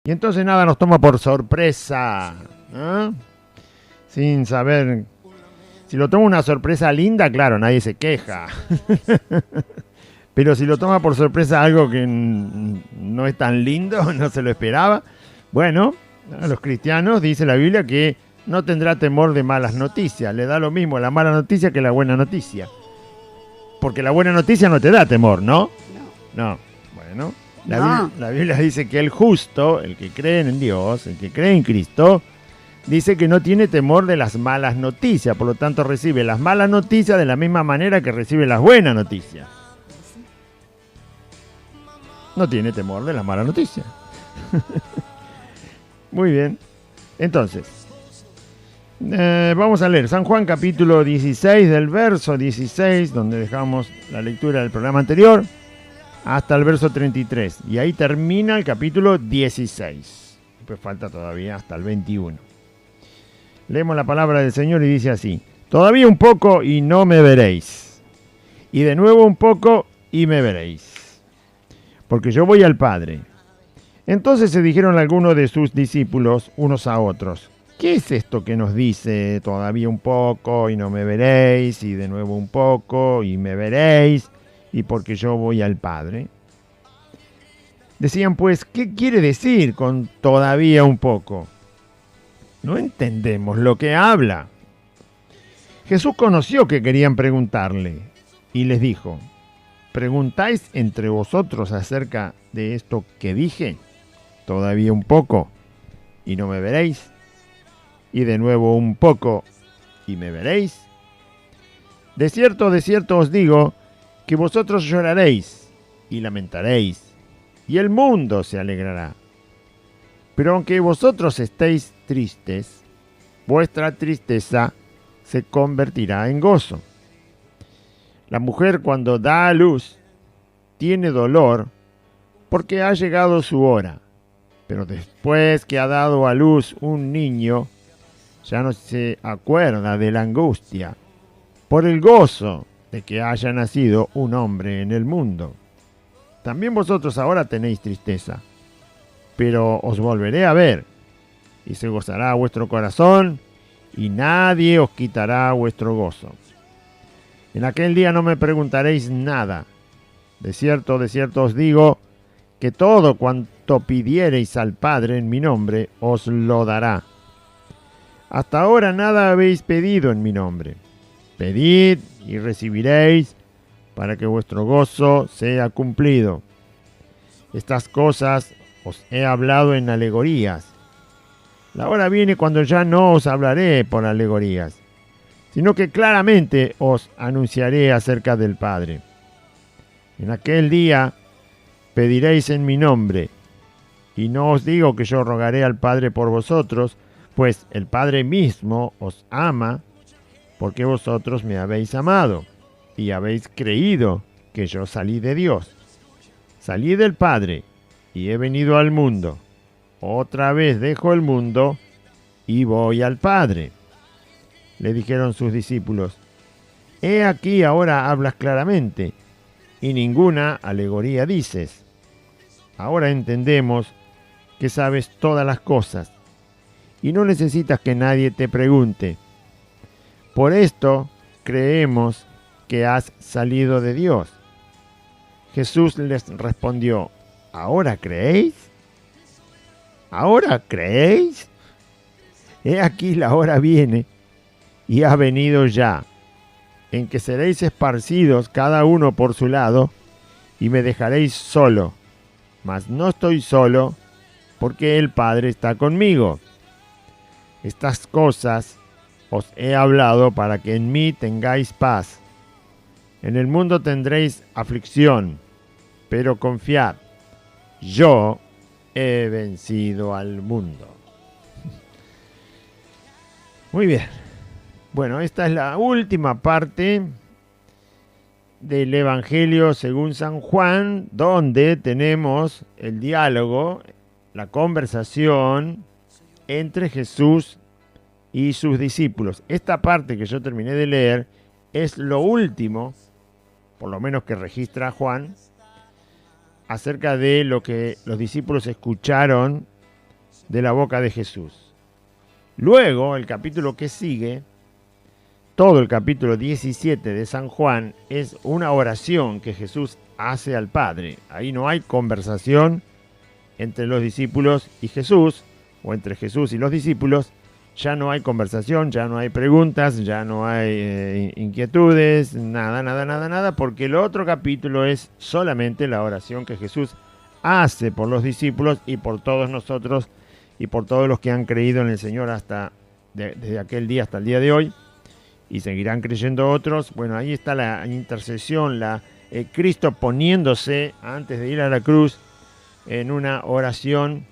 Y entonces nada nos toma por sorpresa, ¿no? Sin saber. Si lo toma una sorpresa linda, claro, nadie se queja. Pero si lo toma por sorpresa algo que no es tan lindo, no se lo esperaba, bueno, a los cristianos dice la Biblia que no tendrá temor de malas noticias. Le da lo mismo la mala noticia que la buena noticia. Porque la buena noticia no te da temor, ¿no? No. Bueno, la Biblia dice que el justo, el que cree en Dios, el que cree en Cristo, dice que no tiene temor de las malas noticias. Por lo tanto, recibe las malas noticias de la misma manera que recibe las buenas noticias. No tiene temor de las malas noticias. Muy bien. Entonces, vamos a leer San Juan capítulo 16 del verso 16, donde dejamos la lectura del programa anterior, hasta el verso 33. Y ahí termina el capítulo 16. Pues falta todavía hasta el 21. Leemos la palabra del Señor y dice así: todavía un poco y no me veréis. Y de nuevo un poco y me veréis. Porque yo voy al Padre. Entonces se dijeron algunos de sus discípulos unos a otros: ¿qué es esto que nos dice todavía un poco y no me veréis? Y de nuevo un poco y me veréis. Y porque yo voy al Padre. Decían pues: ¿qué quiere decir con todavía un poco? No entendemos lo que habla. Jesús conoció que querían preguntarle y les dijo: ¿preguntáis entre vosotros acerca de esto que dije? Todavía un poco y no me veréis. Y de nuevo un poco y me veréis. De cierto os digo que vosotros lloraréis y lamentaréis, y el mundo se alegrará. Pero aunque vosotros estéis tristes, vuestra tristeza se convertirá en gozo. La mujer, cuando da a luz, tiene dolor porque ha llegado su hora. Pero después que ha dado a luz un niño, ya no se acuerda de la angustia por el gozo de que haya nacido un hombre en el mundo. También vosotros ahora tenéis tristeza, pero os volveré a ver, y se gozará vuestro corazón, y nadie os quitará vuestro gozo. En aquel día no me preguntaréis nada. De cierto os digo, que todo cuanto pidiereis al Padre en mi nombre, os lo dará. Hasta ahora nada habéis pedido en mi nombre. Pedid y recibiréis, para que vuestro gozo sea cumplido. Estas cosas os he hablado en alegorías. La hora viene cuando ya no os hablaré por alegorías, sino que claramente os anunciaré acerca del Padre. En aquel día pediréis en mi nombre, y no os digo que yo rogaré al Padre por vosotros, pues el Padre mismo os ama, porque vosotros me habéis amado, y habéis creído que yo salí de Dios. Salí del Padre, y he venido al mundo. Otra vez dejo el mundo, y voy al Padre. Le dijeron sus discípulos: he aquí ahora hablas claramente, y ninguna alegoría dices. Ahora entendemos que sabes todas las cosas, y no necesitas que nadie te pregunte. Por esto creemos que has salido de Dios. Jesús les respondió: ¿ahora creéis? ¿Ahora creéis? He aquí la hora viene, y ha venido ya, en que seréis esparcidos cada uno por su lado, y me dejaréis solo. Mas no estoy solo, porque el Padre está conmigo. Estas cosas os he hablado para que en mí tengáis paz. En el mundo tendréis aflicción, pero confiad, yo he vencido al mundo. Muy bien. Bueno, esta es la última parte del Evangelio según San Juan, donde tenemos el diálogo, la conversación entre Jesús y sus discípulos. Esta parte que yo terminé de leer es lo último, por lo menos que registra Juan, acerca de lo que los discípulos escucharon de la boca de Jesús. Luego, el capítulo que sigue, todo el capítulo 17 de San Juan, es una oración que Jesús hace al Padre. Ahí no hay conversación entre los discípulos y Jesús, o entre Jesús y los discípulos. Ya no hay conversación, ya no hay preguntas, ya no hay inquietudes, nada, porque el otro capítulo es solamente la oración que Jesús hace por los discípulos y por todos nosotros y por todos los que han creído en el Señor desde aquel día hasta el día de hoy, y seguirán creyendo otros. Bueno, ahí está la intercesión, Cristo poniéndose antes de ir a la cruz en una oración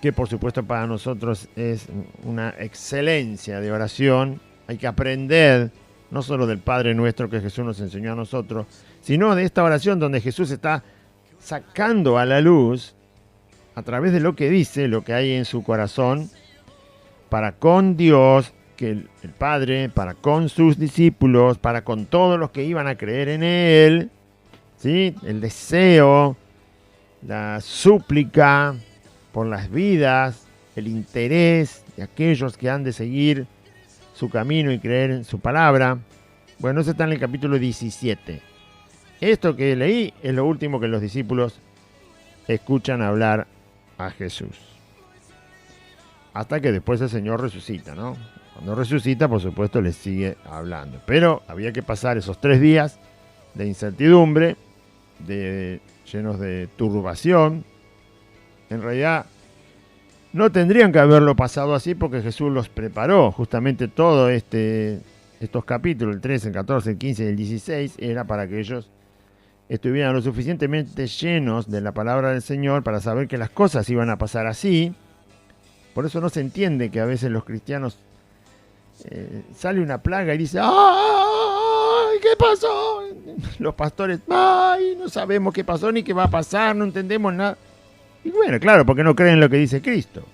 que por supuesto para nosotros es una excelencia de oración. Hay que aprender no solo del Padre Nuestro que Jesús nos enseñó a nosotros, sino de esta oración donde Jesús está sacando a la luz, a través de lo que dice, lo que hay en su corazón, para con Dios, que el Padre, para con sus discípulos, para con todos los que iban a creer en Él, ¿sí? El deseo, la súplica por las vidas, el interés de aquellos que han de seguir su camino y creer en su palabra. Bueno, eso está en el capítulo 17. Esto que leí es lo último que los discípulos escuchan hablar a Jesús. Hasta que después el Señor resucita, ¿no? Cuando resucita, por supuesto, les sigue hablando. Pero había que pasar esos 3 días de incertidumbre, llenos de turbación. En realidad, no tendrían que haberlo pasado así porque Jesús los preparó. Justamente todo estos capítulos, el 13, el 14, el 15 y el 16, era para que ellos estuvieran lo suficientemente llenos de la palabra del Señor para saber que las cosas iban a pasar así. Por eso no se entiende que a veces los cristianos sale una plaga y dice: ¡ay! ¿Qué pasó? Los pastores: ¡ay! No sabemos qué pasó ni qué va a pasar, no entendemos nada. Y bueno, claro, porque no creen lo que dice Cristo.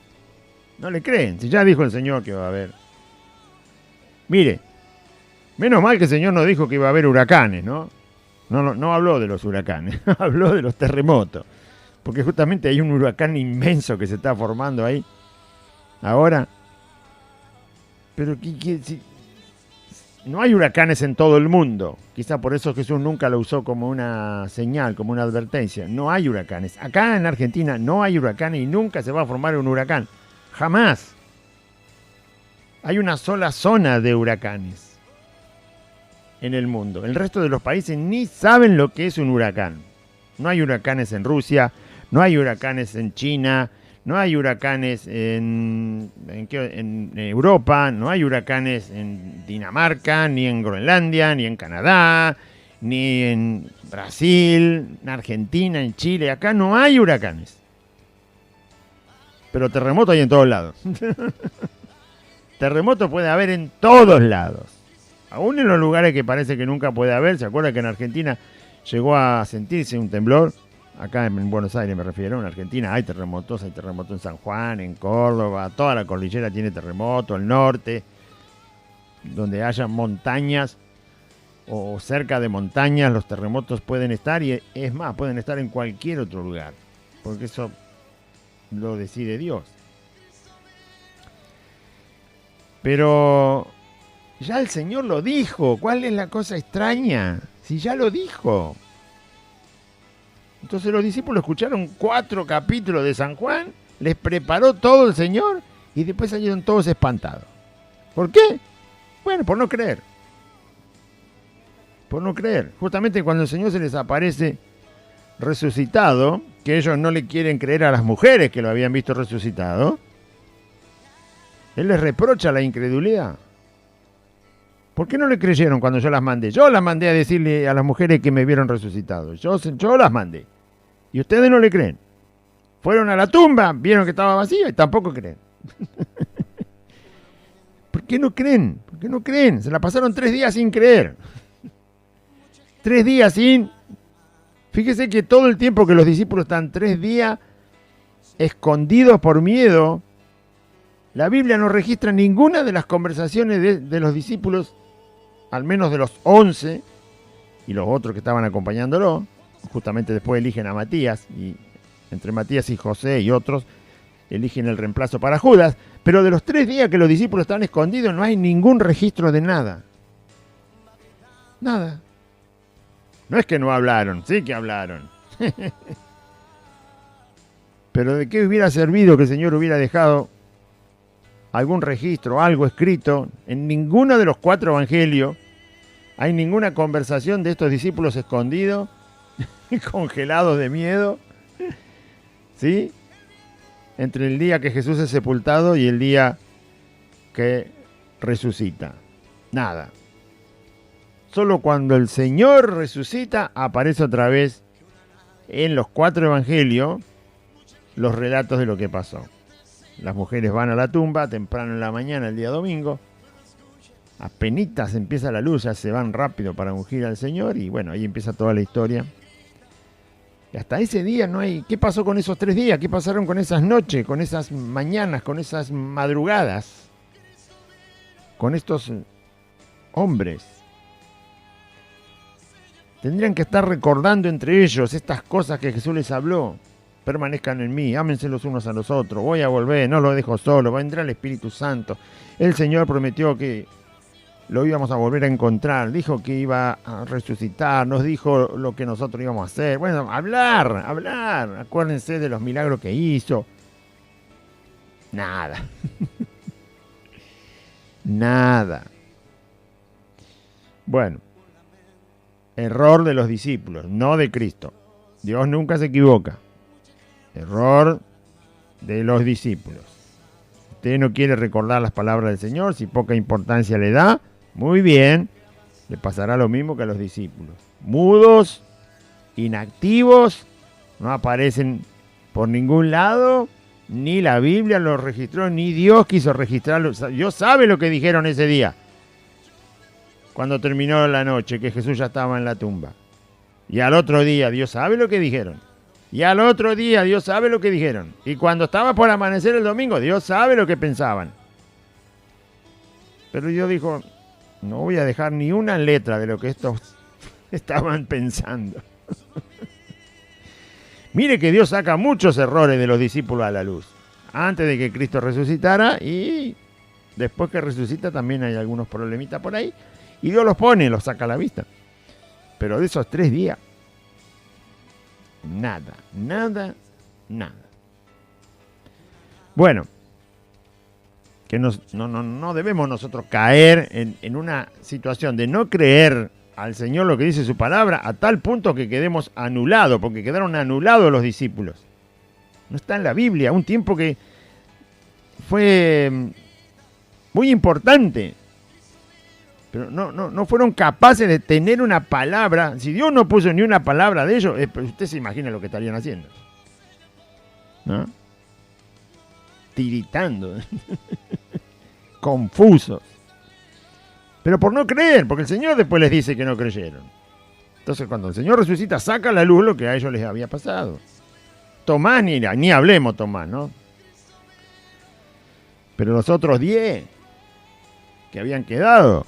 No le creen, si ya dijo el Señor que va a haber. Mire, menos mal que el Señor no dijo que iba a haber huracanes, ¿no? No habló de los huracanes, habló de los terremotos. Porque justamente hay un huracán inmenso que se está formando ahí ahora. Pero no hay huracanes en todo el mundo. Quizá por eso Jesús nunca lo usó como una señal, como una advertencia. No hay huracanes. Acá en Argentina no hay huracanes y nunca se va a formar un huracán. Jamás. Hay una sola zona de huracanes en el mundo. El resto de los países ni saben lo que es un huracán. No hay huracanes en Rusia, no hay huracanes en China, no hay huracanes en Europa, no hay huracanes en Dinamarca, ni en Groenlandia, ni en Canadá, ni en Brasil, en Argentina, en Chile. Acá no hay huracanes. Pero terremotos hay en todos lados. Terremotos puede haber en todos lados. Aún en los lugares que parece que nunca puede haber. ¿Se acuerda que en Argentina llegó a sentirse un temblor? Acá en Buenos Aires me refiero, en Argentina hay terremotos en San Juan, en Córdoba, toda la cordillera tiene terremoto, el norte, donde haya montañas o cerca de montañas, los terremotos pueden estar, y es más, pueden estar en cualquier otro lugar, porque eso lo decide Dios. Pero ya el Señor lo dijo. ¿Cuál es la cosa extraña? Si ya lo dijo. Entonces los discípulos escucharon 4 capítulos de San Juan, les preparó todo el Señor y después salieron todos espantados. ¿Por qué? Bueno, por no creer. Por no creer. Justamente cuando el Señor se les aparece resucitado, que ellos no le quieren creer a las mujeres que lo habían visto resucitado, Él les reprocha la incredulidad. ¿Por qué no le creyeron cuando yo las mandé? Yo las mandé a decirle a las mujeres que me vieron resucitado. Yo las mandé. Y ustedes no le creen. Fueron a la tumba, vieron que estaba vacío y tampoco creen. ¿Por qué no creen? ¿Por qué no creen? Se la pasaron 3 días sin creer. 3 días sin... Fíjese que todo el tiempo que los discípulos están 3 días escondidos por miedo, la Biblia no registra ninguna de las conversaciones de los discípulos, al menos de los 11 y los otros que estaban acompañándolo. Justamente después eligen a Matías, y entre Matías y José y otros eligen el reemplazo para Judas, pero de los 3 días que los discípulos están escondidos no hay ningún registro de nada. Nada. No es que no hablaron, sí que hablaron. Pero ¿de qué hubiera servido que el Señor hubiera dejado algún registro, algo escrito? En ninguno de los 4 evangelios hay ninguna conversación de estos discípulos escondidos, congelados de miedo, ¿sí? Entre el día que Jesús es sepultado y el día que resucita. Nada. Solo cuando el Señor resucita aparece otra vez en los 4 evangelios los relatos de lo que pasó. Las mujeres van a la tumba temprano en la mañana el día domingo. Apenitas empieza la luz, ya se van rápido para ungir al Señor y bueno, ahí empieza toda la historia. Y hasta ese día no hay... ¿Qué pasó con esos 3 días? ¿Qué pasaron con esas noches, con esas mañanas, con esas madrugadas? Con estos hombres. Tendrían que estar recordando entre ellos estas cosas que Jesús les habló. Permanezcan en mí, ámense los unos a los otros. Voy a volver, no lo dejo solo, vendrá el Espíritu Santo. El Señor prometió que lo íbamos a volver a encontrar, dijo que iba a resucitar, nos dijo lo que nosotros íbamos a hacer. Bueno, hablar, acuérdense de los milagros que hizo. Nada. Nada. Bueno, error de los discípulos, no de Cristo. Dios nunca se equivoca. Error de los discípulos. Usted no quiere recordar las palabras del Señor, si poca importancia le da, muy bien, le pasará lo mismo que a los discípulos. Mudos, inactivos, no aparecen por ningún lado, ni la Biblia los registró, ni Dios quiso registrarlo. Dios sabe lo que dijeron ese día, cuando terminó la noche, que Jesús ya estaba en la tumba. Y al otro día, Dios sabe lo que dijeron. Y al otro día, Dios sabe lo que dijeron. Y cuando estaba por amanecer el domingo, Dios sabe lo que pensaban. Pero Dios dijo, no voy a dejar ni una letra de lo que estos estaban pensando. Mire que Dios saca muchos errores de los discípulos a la luz. Antes de que Cristo resucitara y después que resucita también hay algunos problemitas por ahí. Y Dios los pone, los saca a la vista. Pero de esos 3 días, nada. Bueno, que no debemos nosotros caer en una situación de no creer al Señor lo que dice su palabra a tal punto que quedemos anulados, porque quedaron anulados los discípulos. No está en la Biblia, un tiempo que fue muy importante, pero no fueron capaces de tener una palabra. Si Dios no puso ni una palabra de ellos, usted se imagina lo que estarían haciendo, ¿no? Tiritando, confusos, pero por no creer, porque el Señor después les dice que no creyeron. Entonces cuando el Señor resucita, saca a la luz lo que a ellos les había pasado. Tomás, ni hablemos Tomás, ¿no? Pero los otros 10 que habían quedado,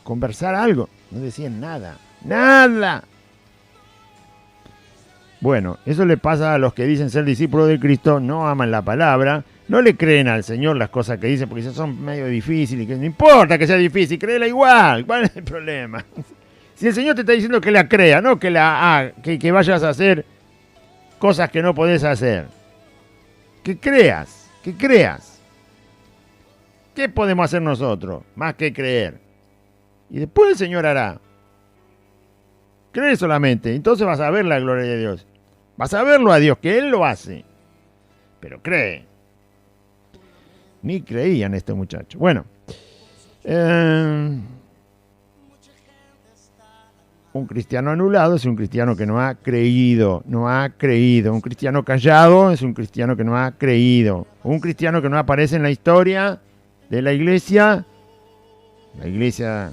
conversar algo, no decían nada. Bueno, eso le pasa a los que dicen ser discípulos de Cristo, no aman la palabra, no le creen al Señor las cosas que dicen porque son medio difíciles, y que no importa que sea difícil, créela igual, ¿cuál es el problema? Si el Señor te está diciendo que la crea, no que que vayas a hacer cosas que no podés hacer. Que creas. ¿Qué podemos hacer nosotros más que creer? Y después el Señor hará. Cree solamente, entonces vas a ver la gloria de Dios. Vas a verlo a Dios, que Él lo hace. Pero cree. Ni creían este muchacho. Bueno. Un cristiano anulado es un cristiano que no ha creído. Un cristiano callado es un cristiano que no ha creído. Un cristiano que no aparece en la historia de la iglesia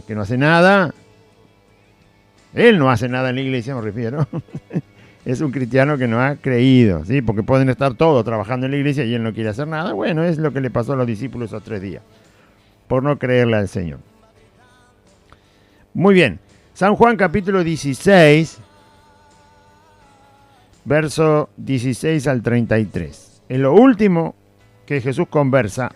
que no hace nada. Él no hace nada en la iglesia, me refiero. Es un cristiano que no ha creído, ¿sí? Porque pueden estar todos trabajando en la iglesia y él no quiere hacer nada. Bueno, es lo que le pasó a los discípulos esos 3 días, por no creerle al Señor. Muy bien. San Juan capítulo 16, verso 16 al 33. Es lo último que Jesús conversa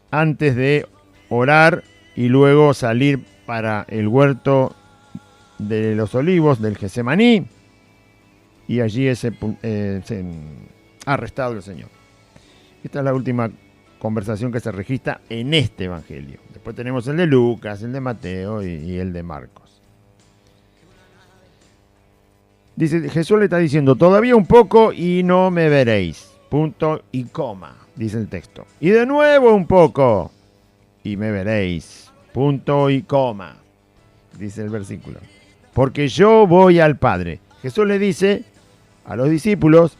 antes de orar y luego salir para el huerto de los olivos del Getsemaní, y allí es arrestado el Señor. Esta es la última conversación que se registra en este evangelio. Después tenemos el de Lucas, el de Mateo y el de Marcos. Dice, Jesús le está diciendo, todavía un poco y no me veréis. Punto y coma, dice el texto. Y de nuevo un poco y me veréis. Punto y coma, dice el versículo. Porque yo voy al Padre. Jesús le dice a los discípulos,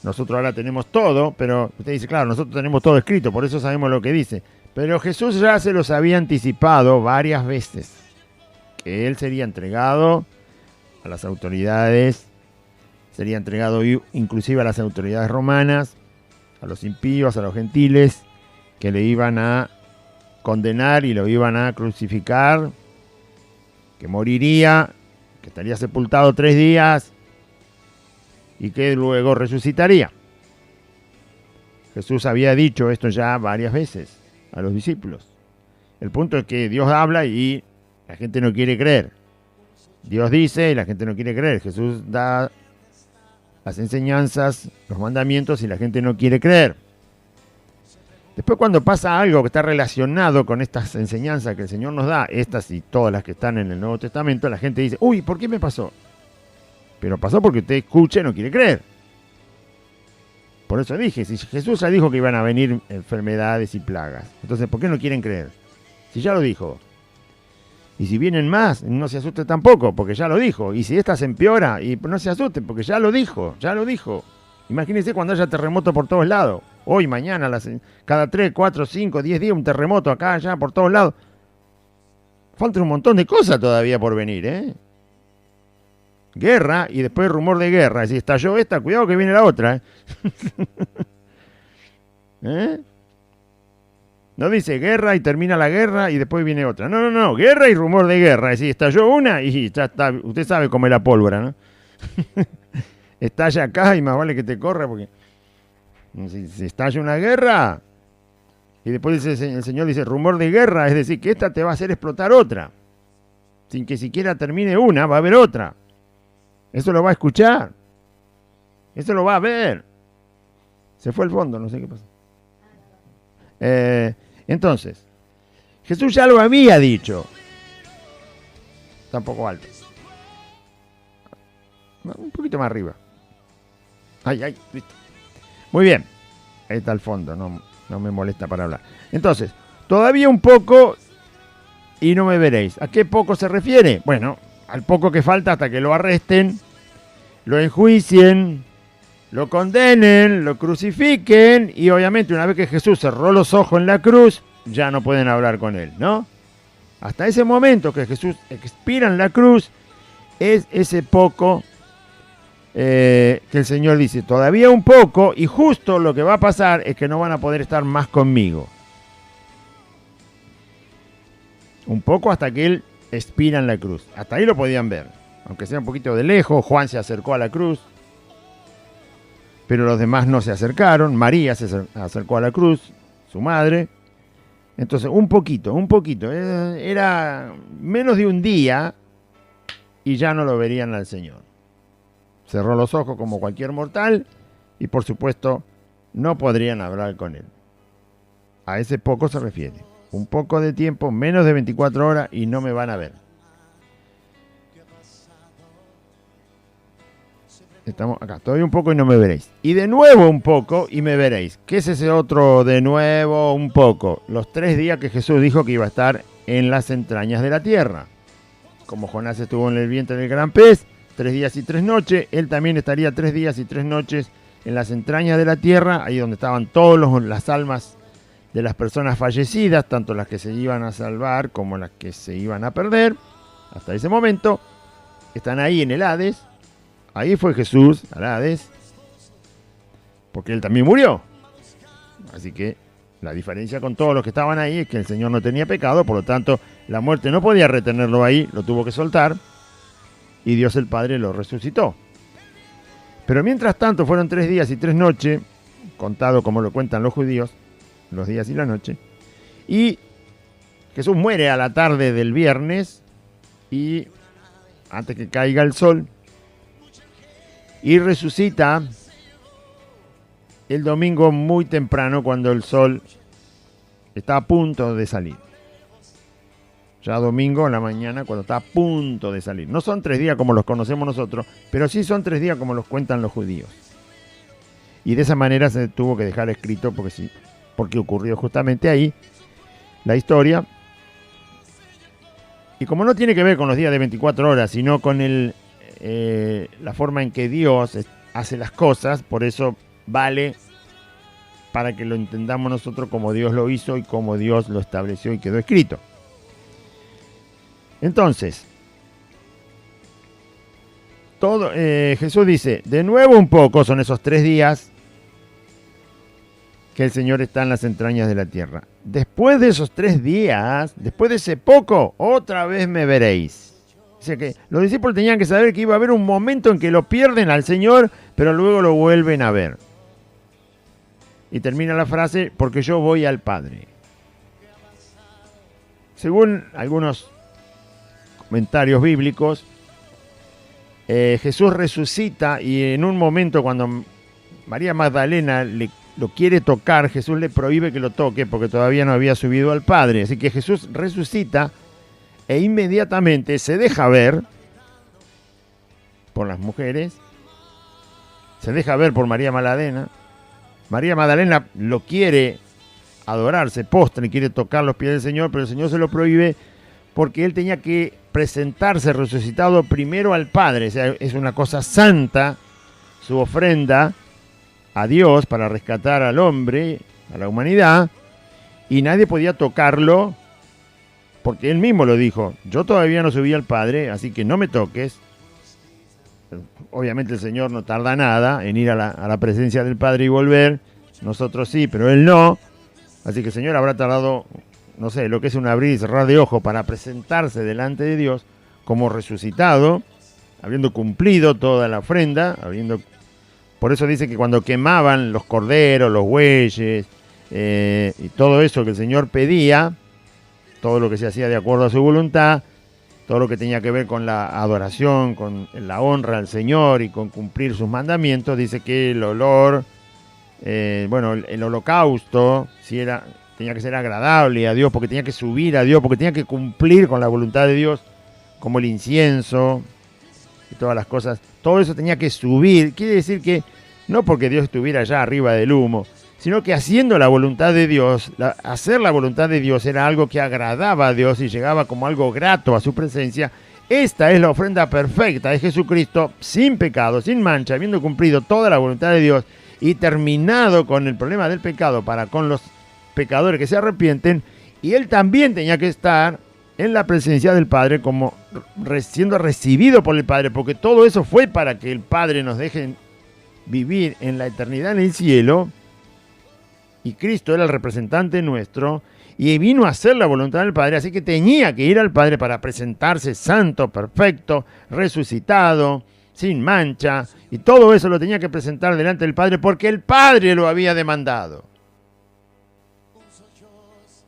nosotros ahora tenemos todo, pero usted dice, claro, nosotros tenemos todo escrito, por eso sabemos lo que dice. Pero Jesús ya se los había anticipado varias veces, que Él sería entregado a las autoridades, sería entregado inclusive a las autoridades romanas, a los impíos, a los gentiles, que le iban a condenar y lo iban a crucificar, que moriría, que estaría sepultado 3 días y que luego resucitaría. Jesús había dicho esto ya varias veces a los discípulos. El punto es que Dios habla y la gente no quiere creer. Dios dice y la gente no quiere creer. Jesús da las enseñanzas, los mandamientos y la gente no quiere creer. Después cuando pasa algo que está relacionado con estas enseñanzas que el Señor nos da, estas y todas las que están en el Nuevo Testamento, la gente dice, uy, ¿por qué me pasó? Pero pasó porque usted escucha y no quiere creer. Por eso dije, si Jesús ya dijo que iban a venir enfermedades y plagas, entonces ¿por qué no quieren creer? Si ya lo dijo. Y si vienen más, no se asuste tampoco, porque ya lo dijo. Y si esta se empeora, y no se asusten, porque ya lo dijo, ya lo dijo. Imagínense cuando haya terremoto por todos lados. Hoy, mañana, cada 3, 4, 5, 10 días un terremoto acá, allá, por todos lados. Falta un montón de cosas todavía por venir, ¿eh? Guerra y después rumor de guerra. Si estalló esta, cuidado que viene la otra, ¿eh? ¿Eh? No dice guerra y termina la guerra y después viene otra. No, no, no. Guerra y rumor de guerra. Es decir, estalló una y ya está. Usted sabe cómo es la pólvora, ¿no? Estalla acá y más vale que te corra porque si estalla una guerra y después dice, el Señor dice rumor de guerra, es decir, que esta te va a hacer explotar otra. Sin que siquiera termine una, va a haber otra. Eso lo va a escuchar. Eso lo va a ver. Se fue al fondo, no sé qué pasó. Entonces, Jesús ya lo había dicho. Está un poco alto. Un poquito más arriba. Ay, ay, listo. Muy bien. Ahí está el fondo, no me molesta para hablar. Entonces, todavía un poco y no me veréis. ¿A qué poco se refiere? Bueno, al poco que falta hasta que lo arresten, lo enjuicien, lo condenen, lo crucifiquen y obviamente una vez que Jesús cerró los ojos en la cruz, ya no pueden hablar con él, ¿no? Hasta ese momento que Jesús expira en la cruz, es ese poco que el Señor dice, todavía un poco y justo lo que va a pasar es que no van a poder estar más conmigo. Un poco hasta que Él expira en la cruz. Hasta ahí lo podían ver, aunque sea un poquito de lejos. Juan se acercó a la cruz, pero los demás no se acercaron. María se acercó a la cruz, su madre. Entonces, un poquito. Era menos de un día y ya no lo verían al Señor. Cerró los ojos como cualquier mortal y, por supuesto, no podrían hablar con Él. A ese poco se refiere. Un poco de tiempo, menos de 24 horas y no me van a ver. Estamos acá, todavía un poco y no me veréis. Y de nuevo un poco y me veréis. ¿Qué es ese otro de nuevo un poco? Los 3 días que Jesús dijo que iba a estar en las entrañas de la tierra. Como Jonás estuvo en el vientre del gran pez, 3 días y 3 noches, él también estaría 3 días y 3 noches en las entrañas de la tierra, ahí donde estaban todas las almas de las personas fallecidas, tanto las que se iban a salvar como las que se iban a perder. Hasta ese momento están ahí en el Hades. Ahí fue Jesús al Hades, porque él también murió. Así que la diferencia con todos los que estaban ahí es que el Señor no tenía pecado, por lo tanto la muerte no podía retenerlo ahí, lo tuvo que soltar y Dios el Padre lo resucitó. Pero mientras tanto fueron 3 días y 3 noches, contado como lo cuentan los judíos, los días y la noche, y Jesús muere a la tarde del viernes y antes que caiga el sol, y resucita el domingo muy temprano cuando el sol está a punto de salir. Ya domingo en la mañana cuando está a punto de salir. No son 3 días como los conocemos nosotros, pero sí son 3 días como los cuentan los judíos. Y de esa manera se tuvo que dejar escrito porque ocurrió justamente ahí la historia. Y como no tiene que ver con los días de 24 horas, sino con la forma en que Dios hace las cosas, por eso vale para que lo entendamos nosotros como Dios lo hizo y como Dios lo estableció y quedó escrito. Entonces, Jesús dice, de nuevo un poco son esos 3 días que el Señor está en las entrañas de la tierra. Después de esos 3 días, después de ese poco, otra vez me veréis. O sea que los discípulos tenían que saber que iba a haber un momento en que lo pierden al Señor, pero luego lo vuelven a ver. Y termina la frase, porque yo voy al Padre. Según algunos comentarios bíblicos, Jesús resucita y en un momento cuando María Magdalena lo quiere tocar, Jesús le prohíbe que lo toque porque todavía no había subido al Padre. Así que Jesús resucita e inmediatamente se deja ver por las mujeres, se deja ver por María Magdalena. María Magdalena lo quiere adorar, se postra y quiere tocar los pies del Señor, pero el Señor se lo prohíbe porque él tenía que presentarse resucitado primero al Padre. O sea, es una cosa santa su ofrenda a Dios para rescatar al hombre, a la humanidad, y nadie podía tocarlo porque él mismo lo dijo, yo todavía no subí al Padre, así que no me toques. Obviamente el Señor no tarda nada en ir a la presencia del Padre y volver, nosotros sí, pero él no, así que el Señor habrá tardado, no sé, lo que es un abrir y cerrar de ojo para presentarse delante de Dios como resucitado, habiendo cumplido toda la ofrenda, por eso dice que cuando quemaban los corderos, los bueyes y todo eso que el Señor pedía, todo lo que se hacía de acuerdo a su voluntad, todo lo que tenía que ver con la adoración, con la honra al Señor y con cumplir sus mandamientos, dice que el olor, el holocausto, tenía que ser agradable a Dios, porque tenía que subir a Dios, porque tenía que cumplir con la voluntad de Dios, como el incienso y todas las cosas. Todo eso tenía que subir. Quiere decir que no porque Dios estuviera allá arriba del humo, sino que haciendo la voluntad de Dios, hacer la voluntad de Dios era algo que agradaba a Dios y llegaba como algo grato a su presencia. Esta es la ofrenda perfecta de Jesucristo, sin pecado, sin mancha, habiendo cumplido toda la voluntad de Dios y terminado con el problema del pecado para con los pecadores que se arrepienten, y él también tenía que estar en la presencia del Padre como siendo recibido por el Padre, porque todo eso fue para que el Padre nos deje vivir en la eternidad en el cielo, y Cristo era el representante nuestro y vino a hacer la voluntad del Padre, así que tenía que ir al Padre para presentarse santo, perfecto, resucitado, sin mancha, y todo eso lo tenía que presentar delante del Padre porque el Padre lo había demandado.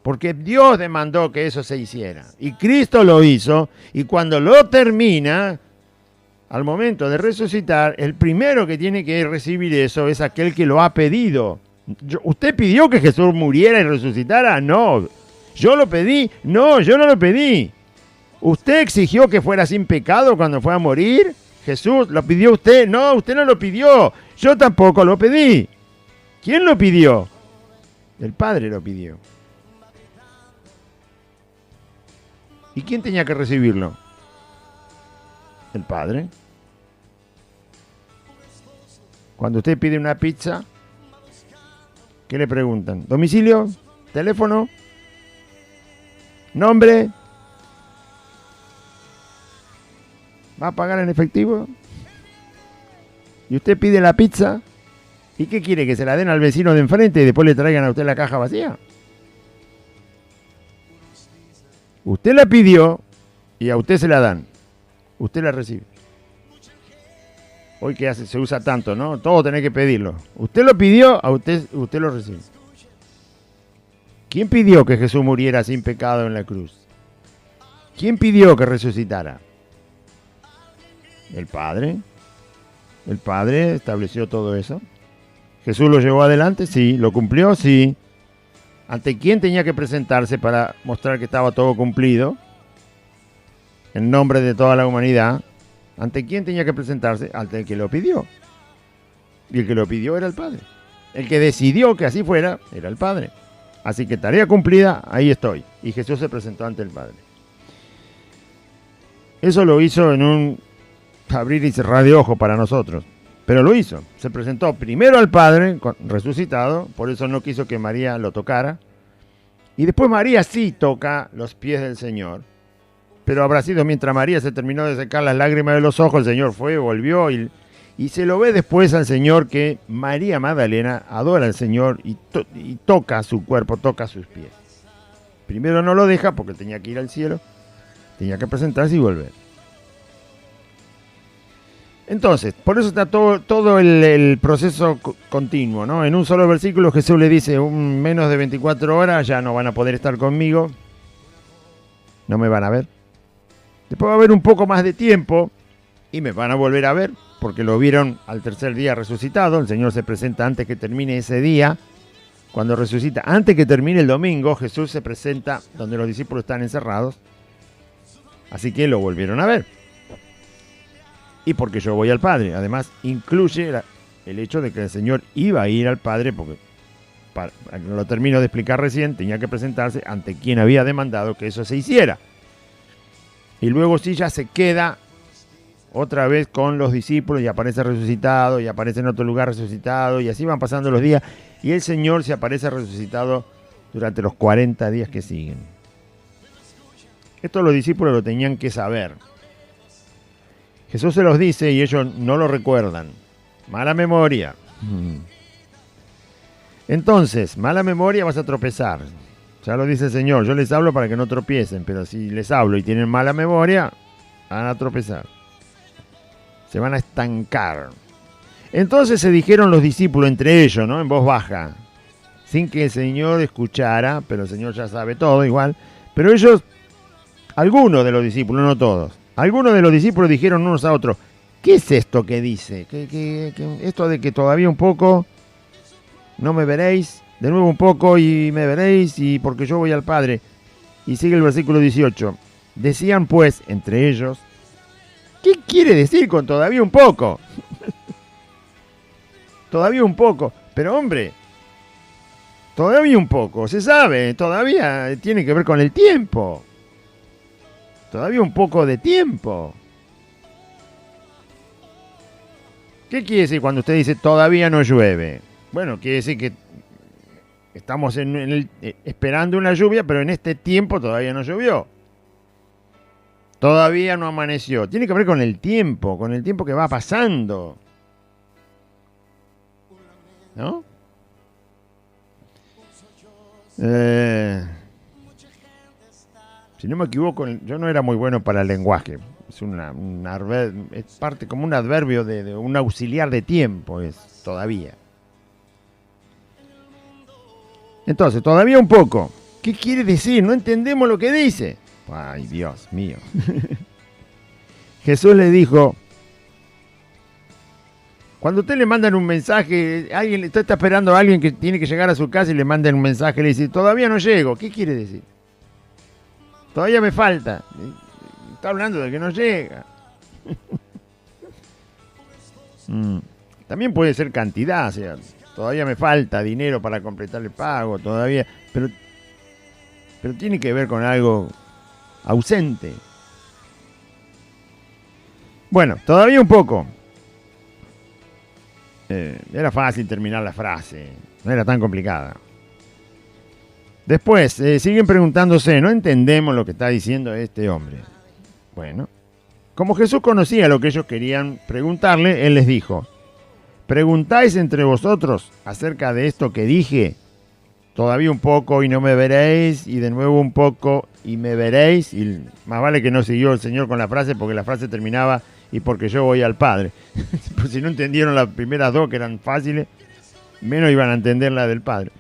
Porque Dios demandó que eso se hiciera. Y Cristo lo hizo. Y cuando lo termina, al momento de resucitar, el primero que tiene que recibir eso es aquel que lo ha pedido. ¿Usted pidió que Jesús muriera y resucitara? No. ¿Yo lo pedí? No, yo no lo pedí. ¿Usted exigió que fuera sin pecado cuando fue a morir? Jesús, ¿lo pidió usted? No, usted no lo pidió. Yo tampoco lo pedí. ¿Quién lo pidió? El Padre lo pidió. ¿Y quién tenía que recibirlo? El Padre. Cuando usted pide una pizza, ¿qué le preguntan? ¿Domicilio? ¿Teléfono? ¿Nombre? ¿Va a pagar en efectivo? ¿Y usted pide la pizza? ¿Y qué quiere? ¿Que se la den al vecino de enfrente y después le traigan a usted la caja vacía? Usted la pidió y a usted se la dan. Usted la recibe. Hoy que se usa tanto, ¿no? Todo tenés que pedirlo. Usted lo pidió, a usted lo recibe. ¿Quién pidió que Jesús muriera sin pecado en la cruz? ¿Quién pidió que resucitara? El Padre. El Padre estableció todo eso. ¿Jesús lo llevó adelante? Sí. ¿Lo cumplió? Sí. ¿Ante quién tenía que presentarse para mostrar que estaba todo cumplido? En nombre de toda la humanidad. ¿Ante quién tenía que presentarse? Ante el que lo pidió. Y el que lo pidió era el Padre. El que decidió que así fuera era el Padre. Así que tarea cumplida, ahí estoy. Y Jesús se presentó ante el Padre. Eso lo hizo en un abrir y cerrar de ojos para nosotros. Pero lo hizo. Se presentó primero al Padre, resucitado. Por eso no quiso que María lo tocara. Y después María sí toca los pies del Señor. Pero habrá sido mientras María se terminó de secar las lágrimas de los ojos, el Señor fue, volvió y se lo ve después al Señor que María Magdalena adora al Señor y toca su cuerpo, toca sus pies. Primero no lo deja porque tenía que ir al cielo, tenía que presentarse y volver. Entonces, por eso está todo el proceso continuo, ¿no? En un solo versículo Jesús le dice, menos de 24 horas ya no van a poder estar conmigo, no me van a ver. Después va a haber un poco más de tiempo y me van a volver a ver porque lo vieron al tercer día resucitado. El Señor se presenta antes que termine ese día. Cuando resucita, antes que termine el domingo, Jesús se presenta donde los discípulos están encerrados. Así que lo volvieron a ver. Y porque yo voy al Padre. Además, incluye el hecho de que el Señor iba a ir al Padre porque, lo termino de explicar recién, tenía que presentarse ante quien había demandado que eso se hiciera. Y luego sí ya se queda otra vez con los discípulos y aparece resucitado y aparece en otro lugar resucitado y así van pasando los días y el Señor se aparece resucitado durante los 40 días que siguen. Esto los discípulos lo tenían que saber. Jesús se los dice y ellos no lo recuerdan. Mala memoria. Entonces, mala memoria vas a tropezar. Ya lo dice el Señor, yo les hablo para que no tropiecen, pero si les hablo y tienen mala memoria, van a tropezar. Se van a estancar. Entonces se dijeron los discípulos entre ellos, ¿no? En voz baja, sin que el Señor escuchara, pero el Señor ya sabe todo igual. Pero ellos, algunos de los discípulos, no todos, algunos de los discípulos dijeron unos a otros, ¿qué es esto que dice? ¿Qué esto de que todavía un poco no me veréis? De nuevo un poco y me veréis, y porque yo voy al Padre. Y sigue el versículo 18. Decían pues entre ellos, ¿qué quiere decir con todavía un poco? Todavía un poco. Pero hombre, todavía un poco, se sabe, todavía tiene que ver con el tiempo. Todavía un poco de tiempo. ¿Qué quiere decir cuando usted dice todavía no llueve? Bueno, quiere decir que estamos esperando una lluvia, pero en este tiempo todavía no llovió. Todavía no amaneció. Tiene que ver con el tiempo que va pasando. ¿No? Si no me equivoco, yo no era muy bueno para el lenguaje. Es parte como un adverbio de un auxiliar de tiempo, es todavía. Entonces, todavía un poco. ¿Qué quiere decir? No entendemos lo que dice. Ay, Dios mío. Jesús le dijo, cuando usted le mandan un mensaje, usted está esperando a alguien que tiene que llegar a su casa y le mandan un mensaje y le dice, todavía no llego. ¿Qué quiere decir? Todavía me falta. Está hablando de que no llega. También puede ser cantidad, o sea, todavía me falta dinero para completar el pago, todavía, pero tiene que ver con algo ausente. Bueno, todavía un poco. Era fácil terminar la frase, no era tan complicada. Después, siguen preguntándose, no entendemos lo que está diciendo este hombre. Bueno, como Jesús conocía lo que ellos querían preguntarle, él les dijo, ¿preguntáis entre vosotros acerca de esto que dije? Todavía un poco y no me veréis, y de nuevo un poco y me veréis. Y más vale que no siguió el Señor con la frase, porque la frase terminaba y porque yo voy al Padre. Pues si no entendieron las primeras dos, que eran fáciles, menos iban a entender la del Padre.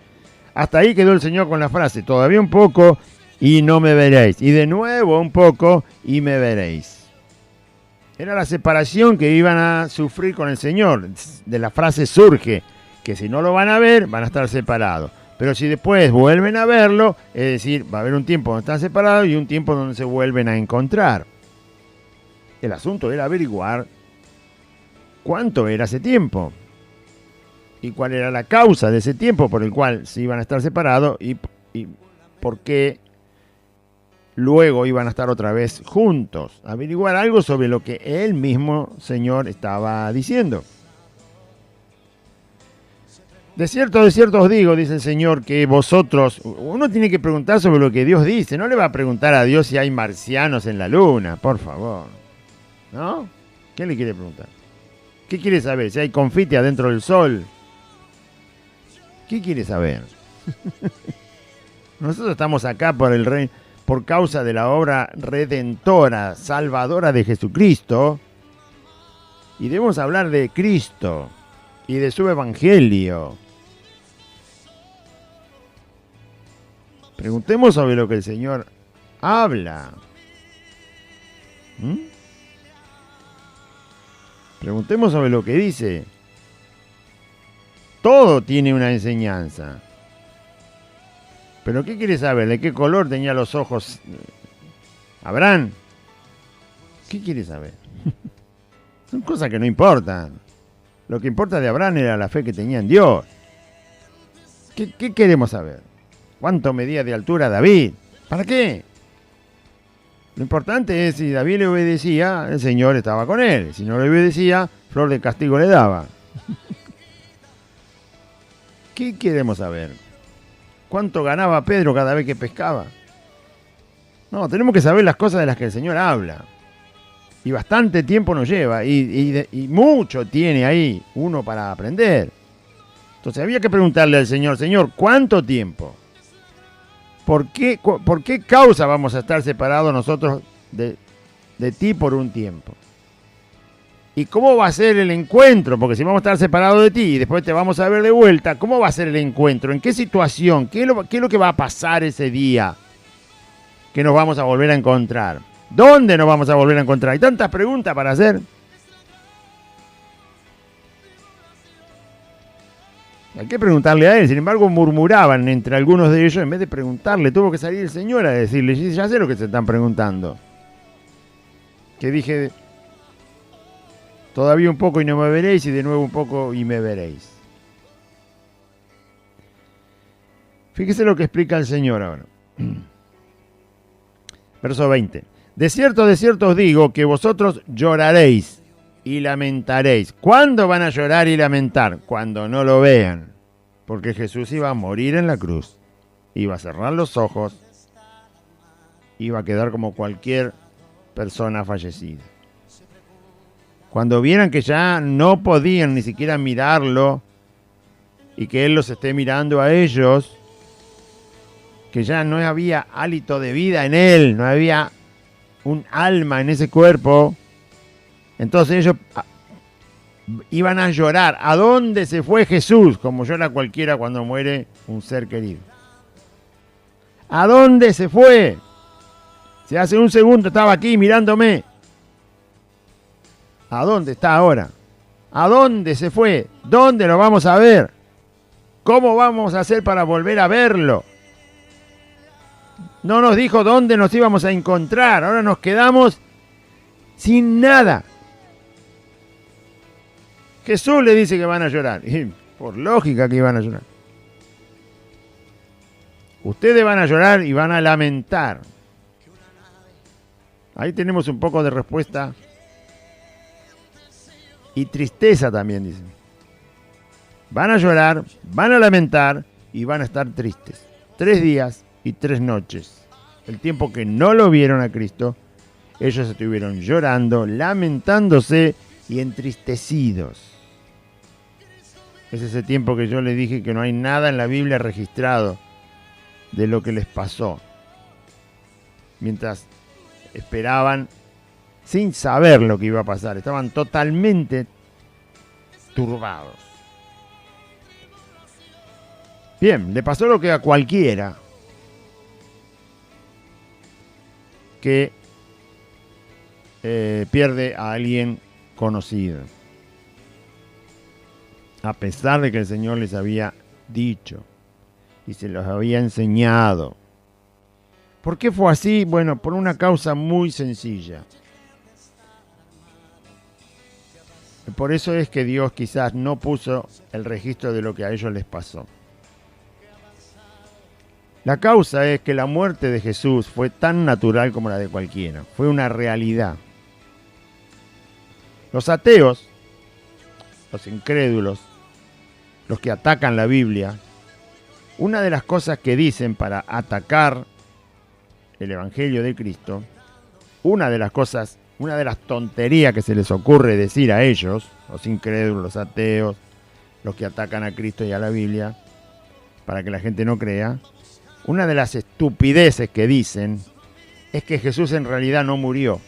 Hasta ahí quedó el Señor con la frase, todavía un poco y no me veréis. Y de nuevo un poco y me veréis. Era la separación que iban a sufrir con el Señor. De la frase surge que si no lo van a ver, van a estar separados. Pero si después vuelven a verlo, es decir, va a haber un tiempo donde están separados y un tiempo donde se vuelven a encontrar. El asunto era averiguar cuánto era ese tiempo y cuál era la causa de ese tiempo por el cual se iban a estar separados y por qué luego iban a estar otra vez juntos. Averiguar algo sobre lo que el mismo Señor estaba diciendo. De cierto os digo, dice el Señor, que vosotros, uno tiene que preguntar sobre lo que Dios dice, no le va a preguntar a Dios si hay marcianos en la luna, por favor, ¿no? ¿Qué le quiere preguntar? ¿Qué quiere saber? Si hay confite adentro del sol. ¿Qué quiere saber? Nosotros estamos acá por el rey, por causa de la obra redentora, salvadora de Jesucristo, y debemos hablar de Cristo y de su evangelio. Preguntemos sobre lo que el Señor habla. Preguntemos sobre lo que dice. Todo tiene una enseñanza. ¿Pero qué quiere saber? ¿De qué color tenía los ojos Abraham? ¿Qué quiere saber? Son cosas que no importan. Lo que importa de Abraham era la fe que tenía en Dios. ¿Qué queremos saber? ¿Cuánto medía de altura David? ¿Para qué? Lo importante es si David le obedecía, el Señor estaba con él. Si no le obedecía, flor de castigo le daba. ¿Qué queremos saber? ¿Cuánto ganaba Pedro cada vez que pescaba? No, tenemos que saber las cosas de las que el Señor habla. Y bastante tiempo nos lleva. Y mucho tiene ahí uno para aprender. Entonces había que preguntarle al Señor, Señor, ¿cuánto tiempo? ¿Por qué causa vamos a estar separados nosotros de ti por un tiempo? ¿Y cómo va a ser el encuentro? Porque si vamos a estar separados de ti y después te vamos a ver de vuelta, ¿cómo va a ser el encuentro? ¿En qué situación? ¿Qué es lo que va a pasar ese día que nos vamos a volver a encontrar? ¿Dónde nos vamos a volver a encontrar? Hay tantas preguntas para hacer. Hay que preguntarle a él. Sin embargo, murmuraban entre algunos de ellos. En vez de preguntarle, tuvo que salir el Señor a decirle, ya sé lo que se están preguntando. Que dije, todavía un poco y no me veréis, y de nuevo un poco y me veréis. Fíjese lo que explica el Señor ahora. Verso 20. De cierto os digo que vosotros lloraréis y lamentaréis. ¿Cuándo van a llorar y lamentar? Cuando no lo vean. Porque Jesús iba a morir en la cruz. Iba a cerrar los ojos. Iba a quedar como cualquier persona fallecida. Cuando vieran que ya no podían ni siquiera mirarlo y que Él los esté mirando a ellos, que ya no había hálito de vida en Él, no había un alma en ese cuerpo, entonces ellos iban a llorar. ¿A dónde se fue Jesús? Como llora cualquiera cuando muere un ser querido. ¿A dónde se fue? Si hace un segundo estaba aquí mirándome. ¿A dónde está ahora? ¿A dónde se fue? ¿Dónde lo vamos a ver? ¿Cómo vamos a hacer para volver a verlo? No nos dijo dónde nos íbamos a encontrar. Ahora nos quedamos sin nada. Jesús le dice que van a llorar. Y por lógica que iban a llorar. Ustedes van a llorar y van a lamentar. Ahí tenemos un poco de respuesta. Y tristeza también, dicen. Van a llorar, van a lamentar y van a estar tristes. 3 días y 3 noches. El tiempo que no lo vieron a Cristo, ellos estuvieron llorando, lamentándose y entristecidos. Es ese tiempo que yo les dije que no hay nada en la Biblia registrado de lo que les pasó mientras esperaban sin saber lo que iba a pasar. Estaban totalmente turbados. Bien, le pasó lo que a cualquiera que pierde a alguien conocido. A pesar de que el Señor les había dicho y se los había enseñado. ¿Por qué fue así? Bueno, por una causa muy sencilla. Por eso es que Dios quizás no puso el registro de lo que a ellos les pasó. La causa es que la muerte de Jesús fue tan natural como la de cualquiera. Fue una realidad. Los ateos, los incrédulos, los que atacan la Biblia, una de las cosas que dicen para atacar el Evangelio de Cristo, una de las tonterías que se les ocurre decir a ellos, los incrédulos, los ateos, los que atacan a Cristo y a la Biblia, para que la gente no crea, una de las estupideces que dicen es que Jesús en realidad no murió,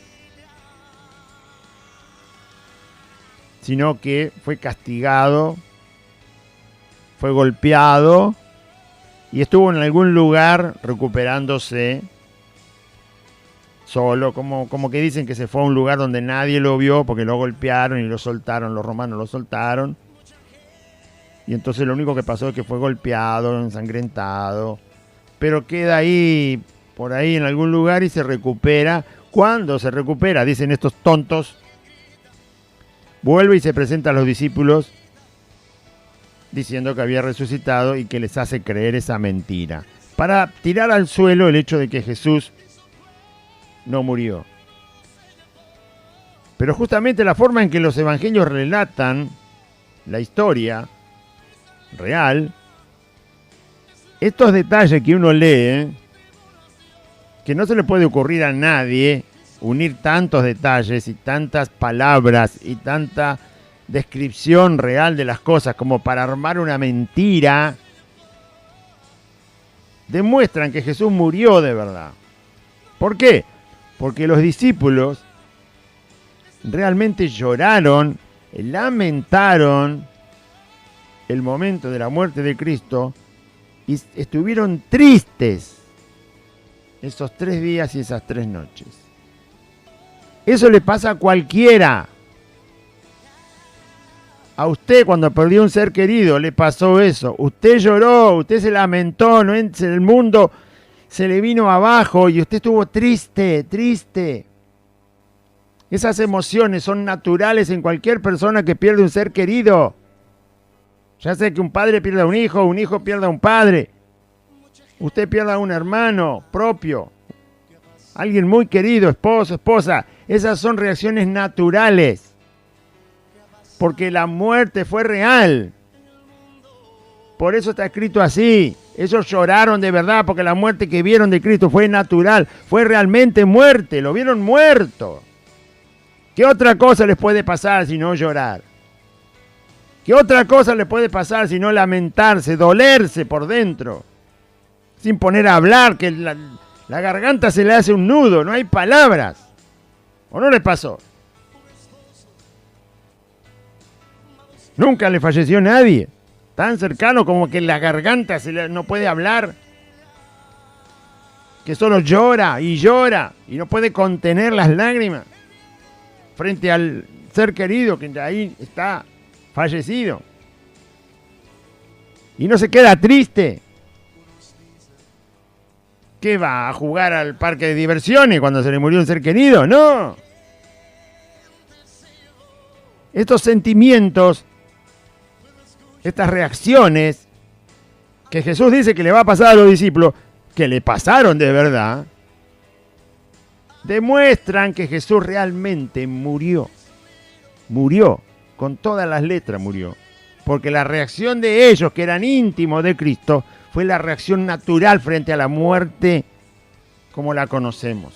sino que fue castigado, fue golpeado y estuvo en algún lugar recuperándose solo, como que dicen que se fue a un lugar donde nadie lo vio porque lo golpearon y lo soltaron, los romanos lo soltaron. Y entonces lo único que pasó es que fue golpeado, ensangrentado, pero queda ahí, por ahí en algún lugar y se recupera. Cuando se recupera, dicen estos tontos, vuelve y se presenta a los discípulos diciendo que había resucitado y que les hace creer esa mentira, para tirar al suelo el hecho de que Jesús no murió. Pero justamente la forma en que los evangelios relatan la historia real, estos detalles que uno lee, que no se le puede ocurrir a nadie unir tantos detalles y tantas palabras y tanta descripción real de las cosas como para armar una mentira, demuestran que Jesús murió de verdad. ¿Por qué? Porque los discípulos realmente lloraron, lamentaron el momento de la muerte de Cristo y estuvieron tristes esos 3 días y esas 3 noches. Eso le pasa a cualquiera. A usted cuando perdió un ser querido le pasó eso. Usted lloró, usted se lamentó, ¿no? El mundo se le vino abajo y usted estuvo triste. Esas emociones son naturales en cualquier persona que pierde un ser querido. Ya sea que un padre pierda a un hijo pierda a un padre, usted pierda a un hermano propio, alguien muy querido, esposo, esposa. Esas son reacciones naturales, porque la muerte fue real. Por eso está escrito así. Ellos lloraron de verdad, porque la muerte que vieron de Cristo fue natural, fue realmente muerte, lo vieron muerto. ¿Qué otra cosa les puede pasar si no llorar? ¿Qué otra cosa le puede pasar si no lamentarse, dolerse por dentro? Sin poner a hablar, que la garganta se le hace un nudo, no hay palabras. ¿O no le pasó? Nunca le falleció nadie tan cercano como que la garganta no puede hablar, que solo llora y no puede contener las lágrimas frente al ser querido que ahí está fallecido. Y no se queda triste. ¿Qué va a jugar al parque de diversiones cuando se le murió un ser querido? No. Estos sentimientos, estas reacciones que Jesús dice que le va a pasar a los discípulos, que le pasaron de verdad, demuestran que Jesús realmente murió. Murió. Con todas las letras murió. Porque la reacción de ellos, que eran íntimos de Cristo, fue la reacción natural frente a la muerte como la conocemos.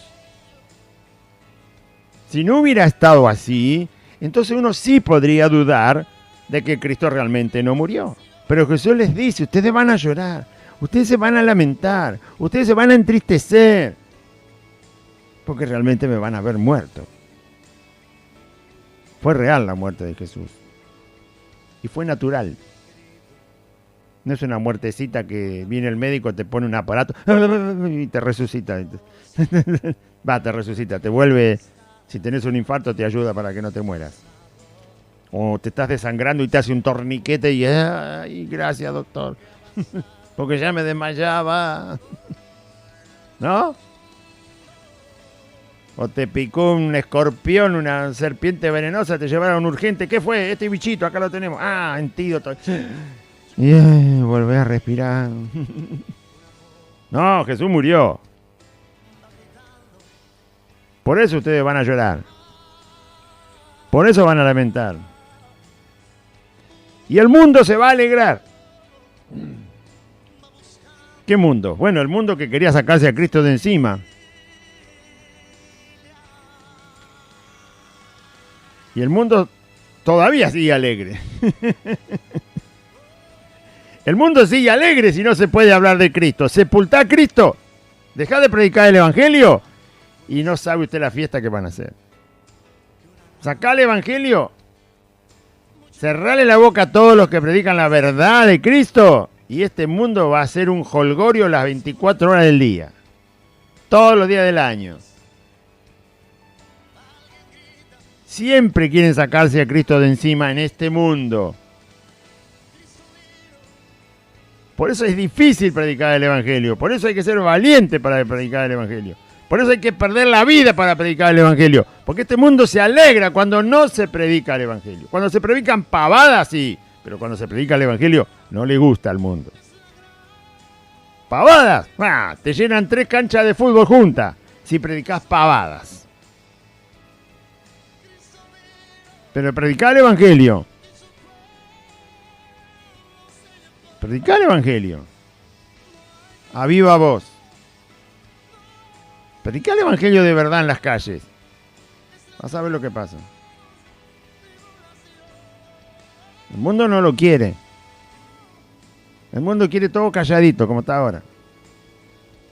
Si no hubiera estado así, entonces uno sí podría dudar de que Cristo realmente no murió. Pero Jesús les dice, ustedes van a llorar, ustedes se van a lamentar, ustedes se van a entristecer, porque realmente me van a ver muerto. Fue real la muerte de Jesús. Y fue natural. No es una muertecita que viene el médico, te pone un aparato y te resucita. Te resucita, te vuelve. Si tenés un infarto, te ayuda para que no te mueras. O te estás desangrando y te hace un torniquete y ¡ay, gracias, doctor! Porque ya me desmayaba. ¿No? O te picó un escorpión, una serpiente venenosa, te llevaron urgente. ¿Qué fue? Este bichito, acá lo tenemos. Ah, antídoto. Y volvé a respirar. No, Jesús murió. Por eso ustedes van a llorar. Por eso van a lamentar. Y el mundo se va a alegrar. ¿Qué mundo? Bueno, el mundo que quería sacarse a Cristo de encima. Y el mundo todavía sigue alegre. El mundo sigue alegre si no se puede hablar de Cristo. Sepultá a Cristo. Dejá de predicar el Evangelio y no sabe usted la fiesta que van a hacer. Sacá el Evangelio. Cerrale la boca a todos los que predican la verdad de Cristo. Y este mundo va a ser un jolgorio las 24 horas del día. Todos los días del año. Siempre quieren sacarse a Cristo de encima en este mundo. Por eso es difícil predicar el Evangelio. Por eso hay que ser valiente para predicar el Evangelio. Por eso hay que perder la vida para predicar el Evangelio. Porque este mundo se alegra cuando no se predica el Evangelio. Cuando se predican pavadas, sí. Pero cuando se predica el Evangelio, no le gusta al mundo. ¿Pavadas? Te llenan 3 canchas de fútbol juntas si predicas pavadas. Pero predicar el Evangelio. Predicar el Evangelio. A viva voz. Predicar el Evangelio de verdad en las calles. Vas a ver lo que pasa. El mundo no lo quiere. El mundo quiere todo calladito, como está ahora.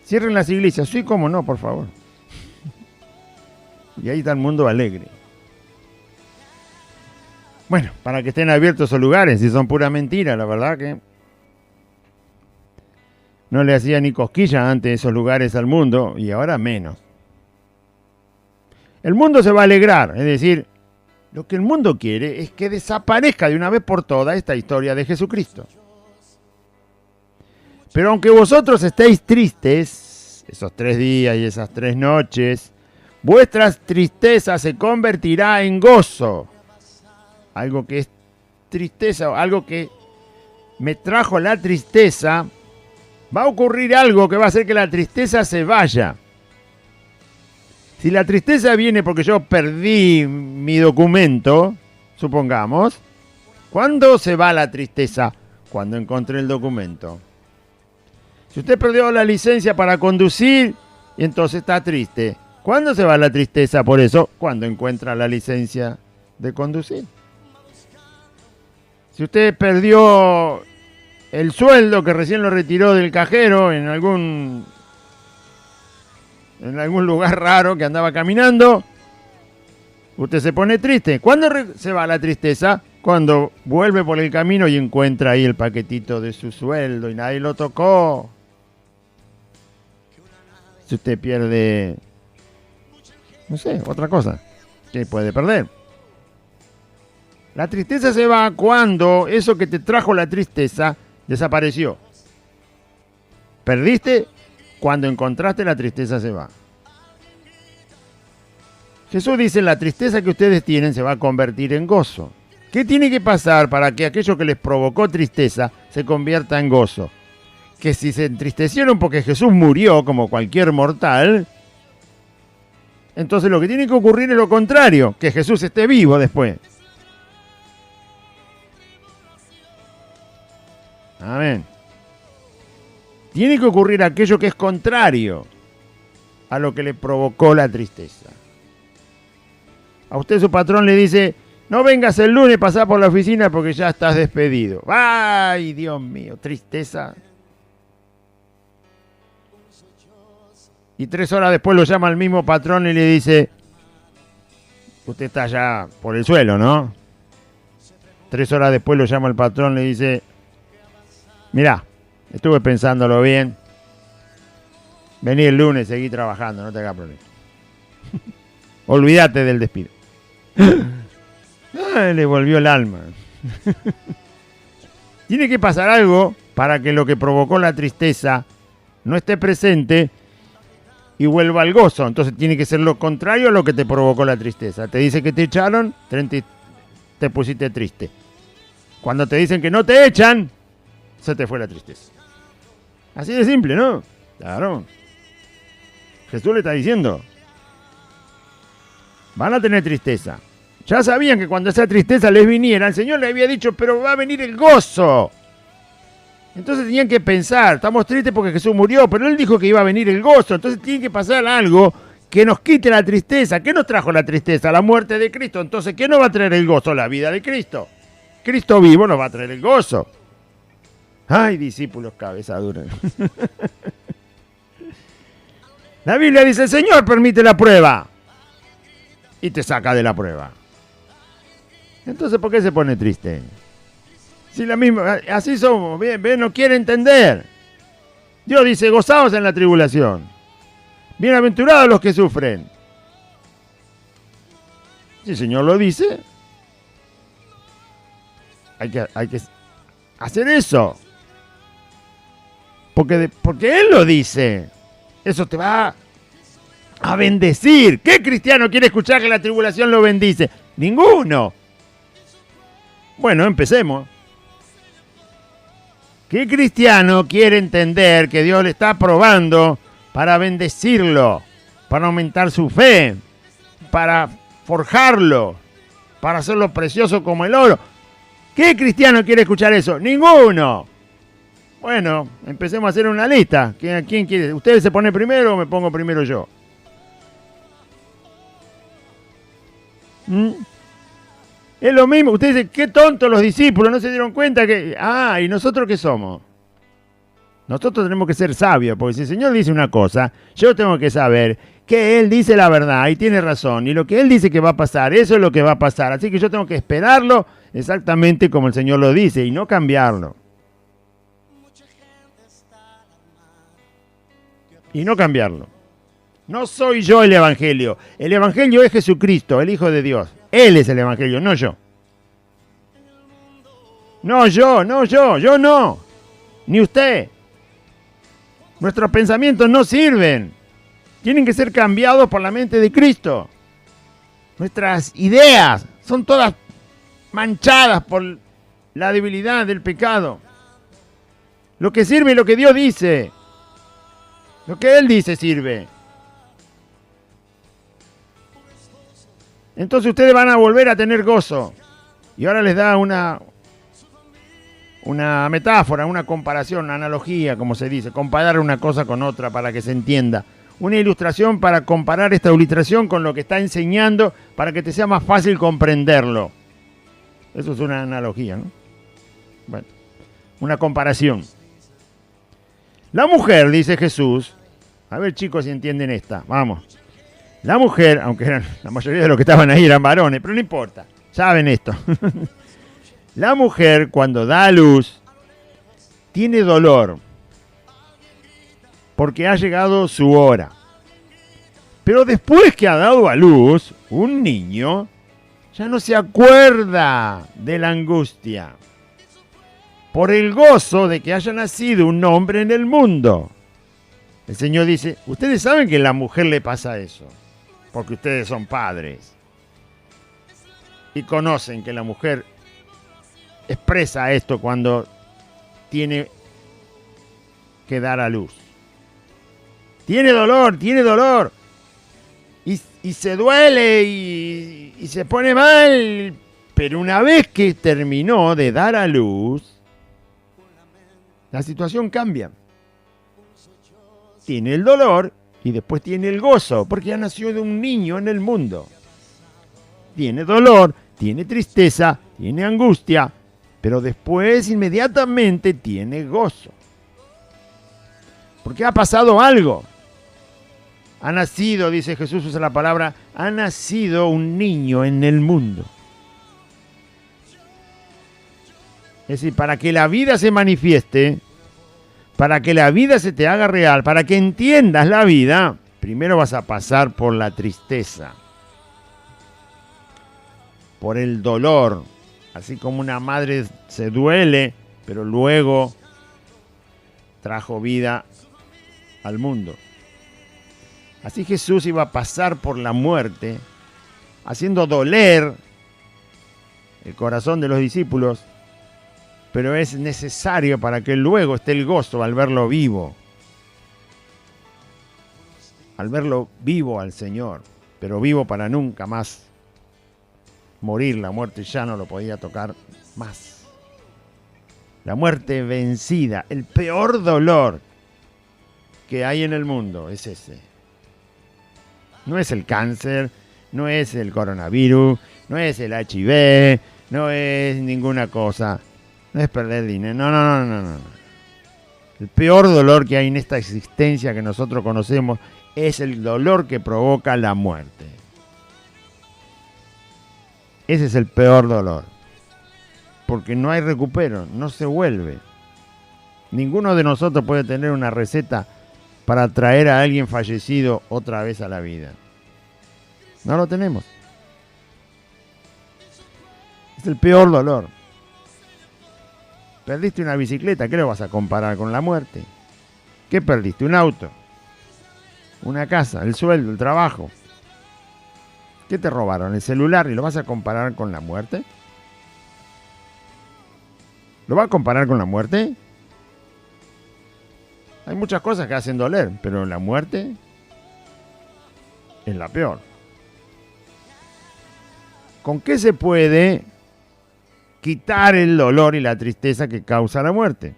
Cierren las iglesias. Sí, cómo no, por favor. Y ahí está el mundo alegre. Bueno, para que estén abiertos esos lugares, si son pura mentira, la verdad que no le hacía ni cosquilla antes esos lugares al mundo, y ahora menos. El mundo se va a alegrar, es decir, lo que el mundo quiere es que desaparezca de una vez por todas esta historia de Jesucristo. Pero aunque vosotros estéis tristes, esos 3 días y esas 3 noches, vuestra tristeza se convertirá en gozo. Algo que es tristeza, algo que me trajo la tristeza, va a ocurrir algo que va a hacer que la tristeza se vaya. Si la tristeza viene porque yo perdí mi documento, supongamos, ¿cuándo se va la tristeza? Cuando encontré el documento. Si usted perdió la licencia para conducir, y entonces está triste. ¿Cuándo se va la tristeza por eso? Cuando encuentra la licencia de conducir. Si usted perdió el sueldo que recién lo retiró del cajero en algún lugar raro que andaba caminando, usted se pone triste. ¿Cuándo se va la tristeza? Cuando vuelve por el camino y encuentra ahí el paquetito de su sueldo y nadie lo tocó. Si usted pierde, no sé, otra cosa que puede perder. La tristeza se va cuando eso que te trajo la tristeza desapareció. Perdiste, cuando encontraste la tristeza se va. Jesús dice, la tristeza que ustedes tienen se va a convertir en gozo. ¿Qué tiene que pasar para que aquello que les provocó tristeza se convierta en gozo? Que si se entristecieron porque Jesús murió como cualquier mortal, entonces lo que tiene que ocurrir es lo contrario, que Jesús esté vivo después. Amén. Tiene que ocurrir aquello que es contrario a lo que le provocó la tristeza. A usted su patrón le dice, no vengas el lunes, pasá por la oficina porque ya estás despedido. ¡Ay, Dios mío! Tristeza. Y 3 horas después lo llama el mismo patrón y le dice, usted está ya por el suelo, ¿no? 3 horas después lo llama el patrón, le dice, mirá, estuve pensándolo bien, vení el lunes, seguí trabajando, no te hagas problema. Olvídate del despido. Ay, le volvió el alma. Tiene que pasar algo para que lo que provocó la tristeza no esté presente y vuelva al gozo. Entonces tiene que ser lo contrario a lo que te provocó la tristeza. Te dice que te echaron, te pusiste triste. Cuando te dicen que no te echan, se te fue la tristeza. Así de simple, ¿no? Claro. Jesús le está diciendo, van a tener tristeza. Ya sabían que cuando esa tristeza les viniera, el Señor le había dicho, pero va a venir el gozo. Entonces tenían que pensar, estamos tristes porque Jesús murió, pero Él dijo que iba a venir el gozo. Entonces tiene que pasar algo que nos quite la tristeza. ¿Qué nos trajo la tristeza? La muerte de Cristo. Entonces, ¿qué nos va a traer el gozo? La vida de Cristo. Cristo vivo nos va a traer el gozo. Ay, discípulos cabeza dura. La Biblia dice, el Señor permite la prueba y te saca de la prueba. Entonces, ¿por qué se pone triste? Si la misma, así somos, bien, no quiere entender. Dios dice, gozaos en la tribulación. Bienaventurados los que sufren. Si el Señor lo dice, hay que hacer eso. Porque Él lo dice. Eso te va a bendecir. ¿Qué cristiano quiere escuchar que la tribulación lo bendice? Ninguno. Bueno, empecemos. ¿Qué cristiano quiere entender que Dios le está probando para bendecirlo, para aumentar su fe, para forjarlo, para hacerlo precioso como el oro? ¿Qué cristiano quiere escuchar eso? Ninguno. Bueno, empecemos a hacer una lista. ¿Quién quiere? ¿Ustedes se ponen primero o me pongo primero yo? Es lo mismo. Ustedes dicen, qué tontos los discípulos, no se dieron cuenta que... ¿y nosotros qué somos? Nosotros tenemos que ser sabios, porque si el Señor dice una cosa, yo tengo que saber que Él dice la verdad y tiene razón. Y lo que Él dice que va a pasar, eso es lo que va a pasar. Así que yo tengo que esperarlo exactamente como el Señor lo dice y no cambiarlo. Y no cambiarlo. No soy yo el Evangelio. El Evangelio es Jesucristo, el Hijo de Dios. Él es el Evangelio, no yo. No yo no. Ni usted. Nuestros pensamientos no sirven. Tienen que ser cambiados por la mente de Cristo. Nuestras ideas son todas manchadas por la debilidad del pecado. Lo que sirve es lo que Dios dice. Lo que Él dice sirve. Entonces ustedes van a volver a tener gozo. Y ahora les da una metáfora, una comparación, una analogía, como se dice. Comparar una cosa con otra para que se entienda. Una ilustración para comparar esta ilustración con lo que está enseñando para que te sea más fácil comprenderlo. Eso es una analogía, ¿no? Bueno, una comparación. La mujer, dice Jesús, a ver chicos si entienden esta, vamos. La mujer, aunque la mayoría de los que estaban ahí eran varones, pero no importa, saben esto. La mujer cuando da a luz tiene dolor porque ha llegado su hora. Pero después que ha dado a luz un niño, ya no se acuerda de la angustia por el gozo de que haya nacido un hombre en el mundo. El Señor dice, ustedes saben que a la mujer le pasa eso, porque ustedes son padres. Y conocen que la mujer expresa esto cuando tiene que dar a luz. Tiene dolor. Y se duele y se pone mal. Pero una vez que terminó de dar a luz, la situación cambia. Tiene el dolor y después tiene el gozo, porque ya nació de un niño en el mundo. Tiene dolor, tiene tristeza, tiene angustia, pero después inmediatamente tiene gozo. Porque ha pasado algo. Ha nacido, dice Jesús, usa la palabra, ha nacido un niño en el mundo. Es decir, para que la vida se manifieste, para que la vida se te haga real, para que entiendas la vida, primero vas a pasar por la tristeza, por el dolor, así como una madre se duele, pero luego trajo vida al mundo. Así Jesús iba a pasar por la muerte, haciendo doler el corazón de los discípulos, pero es necesario para que luego esté el gozo al verlo vivo. Al verlo vivo al Señor, pero vivo para nunca más morir. La muerte ya no lo podía tocar más. La muerte vencida, el peor dolor que hay en el mundo es ese. No es el cáncer, no es el coronavirus, no es el HIV, no es ninguna cosa. No es perder dinero, no. El peor dolor que hay en esta existencia que nosotros conocemos es el dolor que provoca la muerte. Ese es el peor dolor. Porque no hay recupero, no se vuelve. Ninguno de nosotros puede tener una receta para traer a alguien fallecido otra vez a la vida. No lo tenemos. Es el peor dolor. Perdiste una bicicleta, ¿qué lo vas a comparar con la muerte? ¿Qué perdiste? Un auto, una casa, el sueldo, el trabajo. ¿Qué te robaron? El celular, ¿y lo vas a comparar con la muerte? ¿Lo vas a comparar con la muerte? Hay muchas cosas que hacen doler, pero la muerte es la peor. ¿Con qué se puede quitar el dolor y la tristeza que causa la muerte?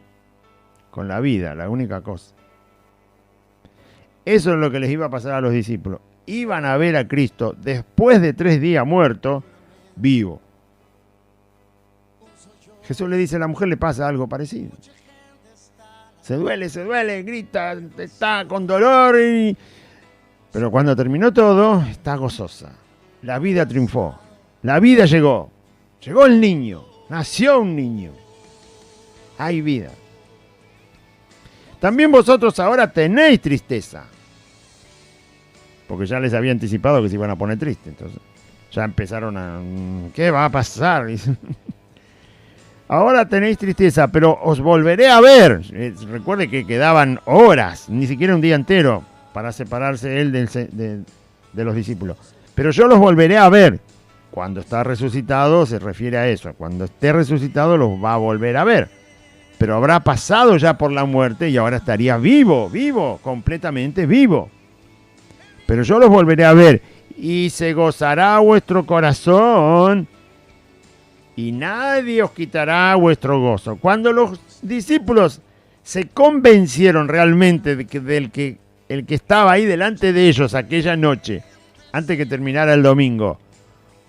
Con la vida, la única cosa. Eso es lo que les iba a pasar a los discípulos. Iban a ver a Cristo después de 3 días muerto, vivo. Jesús le dice a la mujer, le pasa algo parecido. Se duele, grita, está con dolor. Pero cuando terminó todo, está gozosa. La vida triunfó. La vida llegó. Llegó el niño. Nació un niño. Hay vida. También vosotros ahora tenéis tristeza. Porque ya les había anticipado que se iban a poner tristes. Entonces ya empezaron a... ¿Qué va a pasar? Ahora tenéis tristeza, pero os volveré a ver. Recuerde que quedaban horas, ni siquiera un día entero, para separarse él de los discípulos. Pero yo los volveré a ver. Cuando está resucitado se refiere a eso. Cuando esté resucitado los va a volver a ver. Pero habrá pasado ya por la muerte y ahora estaría vivo, completamente vivo. Pero yo los volveré a ver y se gozará vuestro corazón y nadie os quitará vuestro gozo. Cuando los discípulos se convencieron realmente de que el que estaba ahí delante de ellos aquella noche, antes que terminara el domingo,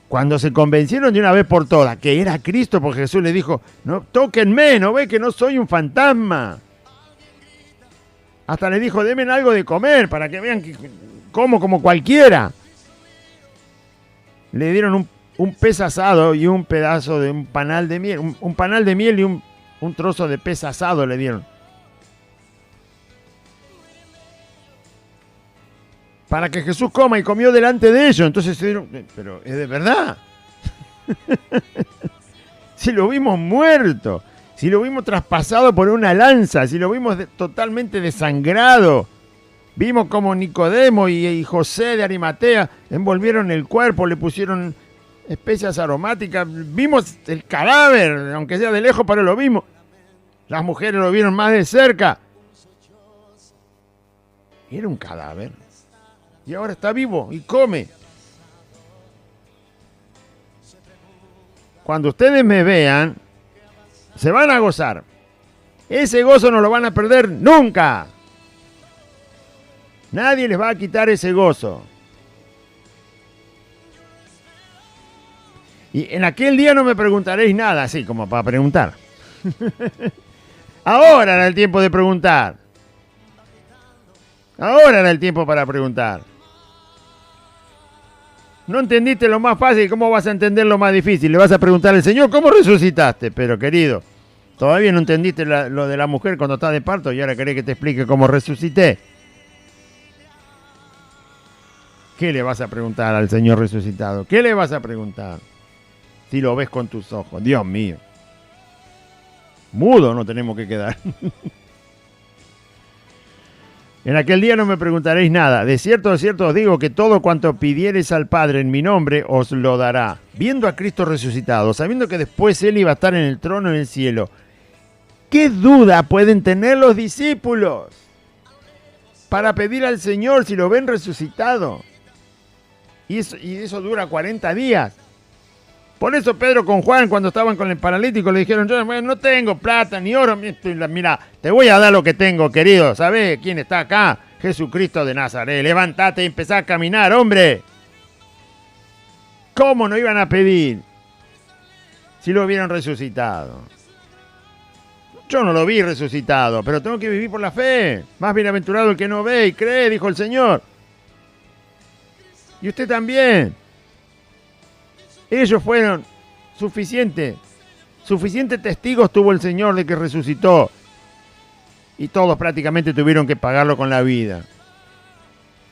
cuando se convencieron de una vez por todas que era Cristo, porque Jesús les dijo, no, tóquenme, ¿no ve que no soy un fantasma? Hasta les dijo, denme algo de comer para que vean que como cualquiera. Le dieron un pez asado y un pedazo de un panal de miel, un panal de miel y un trozo de pez asado le dieron. Para que Jesús coma, y comió delante de ellos. Entonces se dieron, pero es de verdad. Si lo vimos muerto, si lo vimos traspasado por una lanza, si lo vimos totalmente desangrado, vimos como Nicodemo y José de Arimatea envolvieron el cuerpo, le pusieron especias aromáticas, vimos el cadáver, aunque sea de lejos, pero lo vimos. Las mujeres lo vieron más de cerca. Era un cadáver. Y ahora está vivo y come. Cuando ustedes me vean, se van a gozar. Ese gozo no lo van a perder nunca. Nadie les va a quitar ese gozo. Y en aquel día no me preguntaréis nada, así como para preguntar. Ahora era el tiempo de preguntar. Ahora era el tiempo para preguntar. No entendiste lo más fácil, ¿cómo vas a entender lo más difícil? Le vas a preguntar al Señor, ¿cómo resucitaste? Pero querido, todavía no entendiste lo de la mujer cuando está de parto y ahora querés que te explique cómo resucité. ¿Qué le vas a preguntar al Señor resucitado? ¿Qué le vas a preguntar? Si lo ves con tus ojos, Dios mío. Mudo no tenemos que quedar. En aquel día no me preguntaréis nada. De cierto os digo que todo cuanto pidiereis al Padre en mi nombre os lo dará. Viendo a Cristo resucitado, sabiendo que después Él iba a estar en el trono en el cielo, ¿qué duda pueden tener los discípulos para pedir al Señor si lo ven resucitado? Y eso dura 40 días. Por eso Pedro con Juan, cuando estaban con el paralítico, le dijeron, yo no tengo plata ni oro. Mira, te voy a dar lo que tengo, querido. ¿Sabés quién está acá? Jesucristo de Nazaret. Levántate y empezá a caminar, hombre. ¿Cómo no iban a pedir si lo hubieran resucitado? Yo no lo vi resucitado, pero tengo que vivir por la fe. Más bienaventurado el que no ve y cree, dijo el Señor. Y usted también. Ellos fueron suficientes testigos tuvo el Señor de que resucitó. Y todos prácticamente tuvieron que pagarlo con la vida.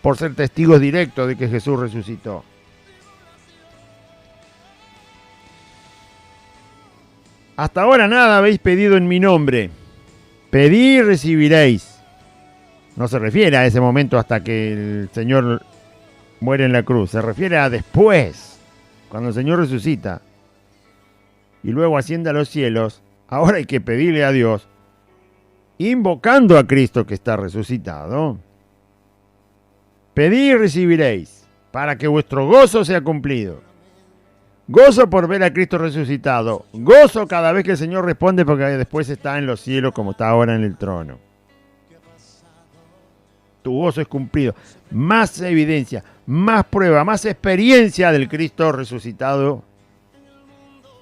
Por ser testigos directos de que Jesús resucitó. Hasta ahora nada habéis pedido en mi nombre. Pedí y recibiréis. No se refiere a ese momento hasta que el Señor muere en la cruz. Se refiere a después. Cuando el Señor resucita y luego asciende a los cielos, ahora hay que pedirle a Dios, invocando a Cristo que está resucitado. Pedid y recibiréis, para que vuestro gozo sea cumplido. Gozo por ver a Cristo resucitado. Gozo cada vez que el Señor responde, porque después está en los cielos como está ahora en el trono. Tu gozo es cumplido. Más evidencia, más prueba, más experiencia del Cristo resucitado.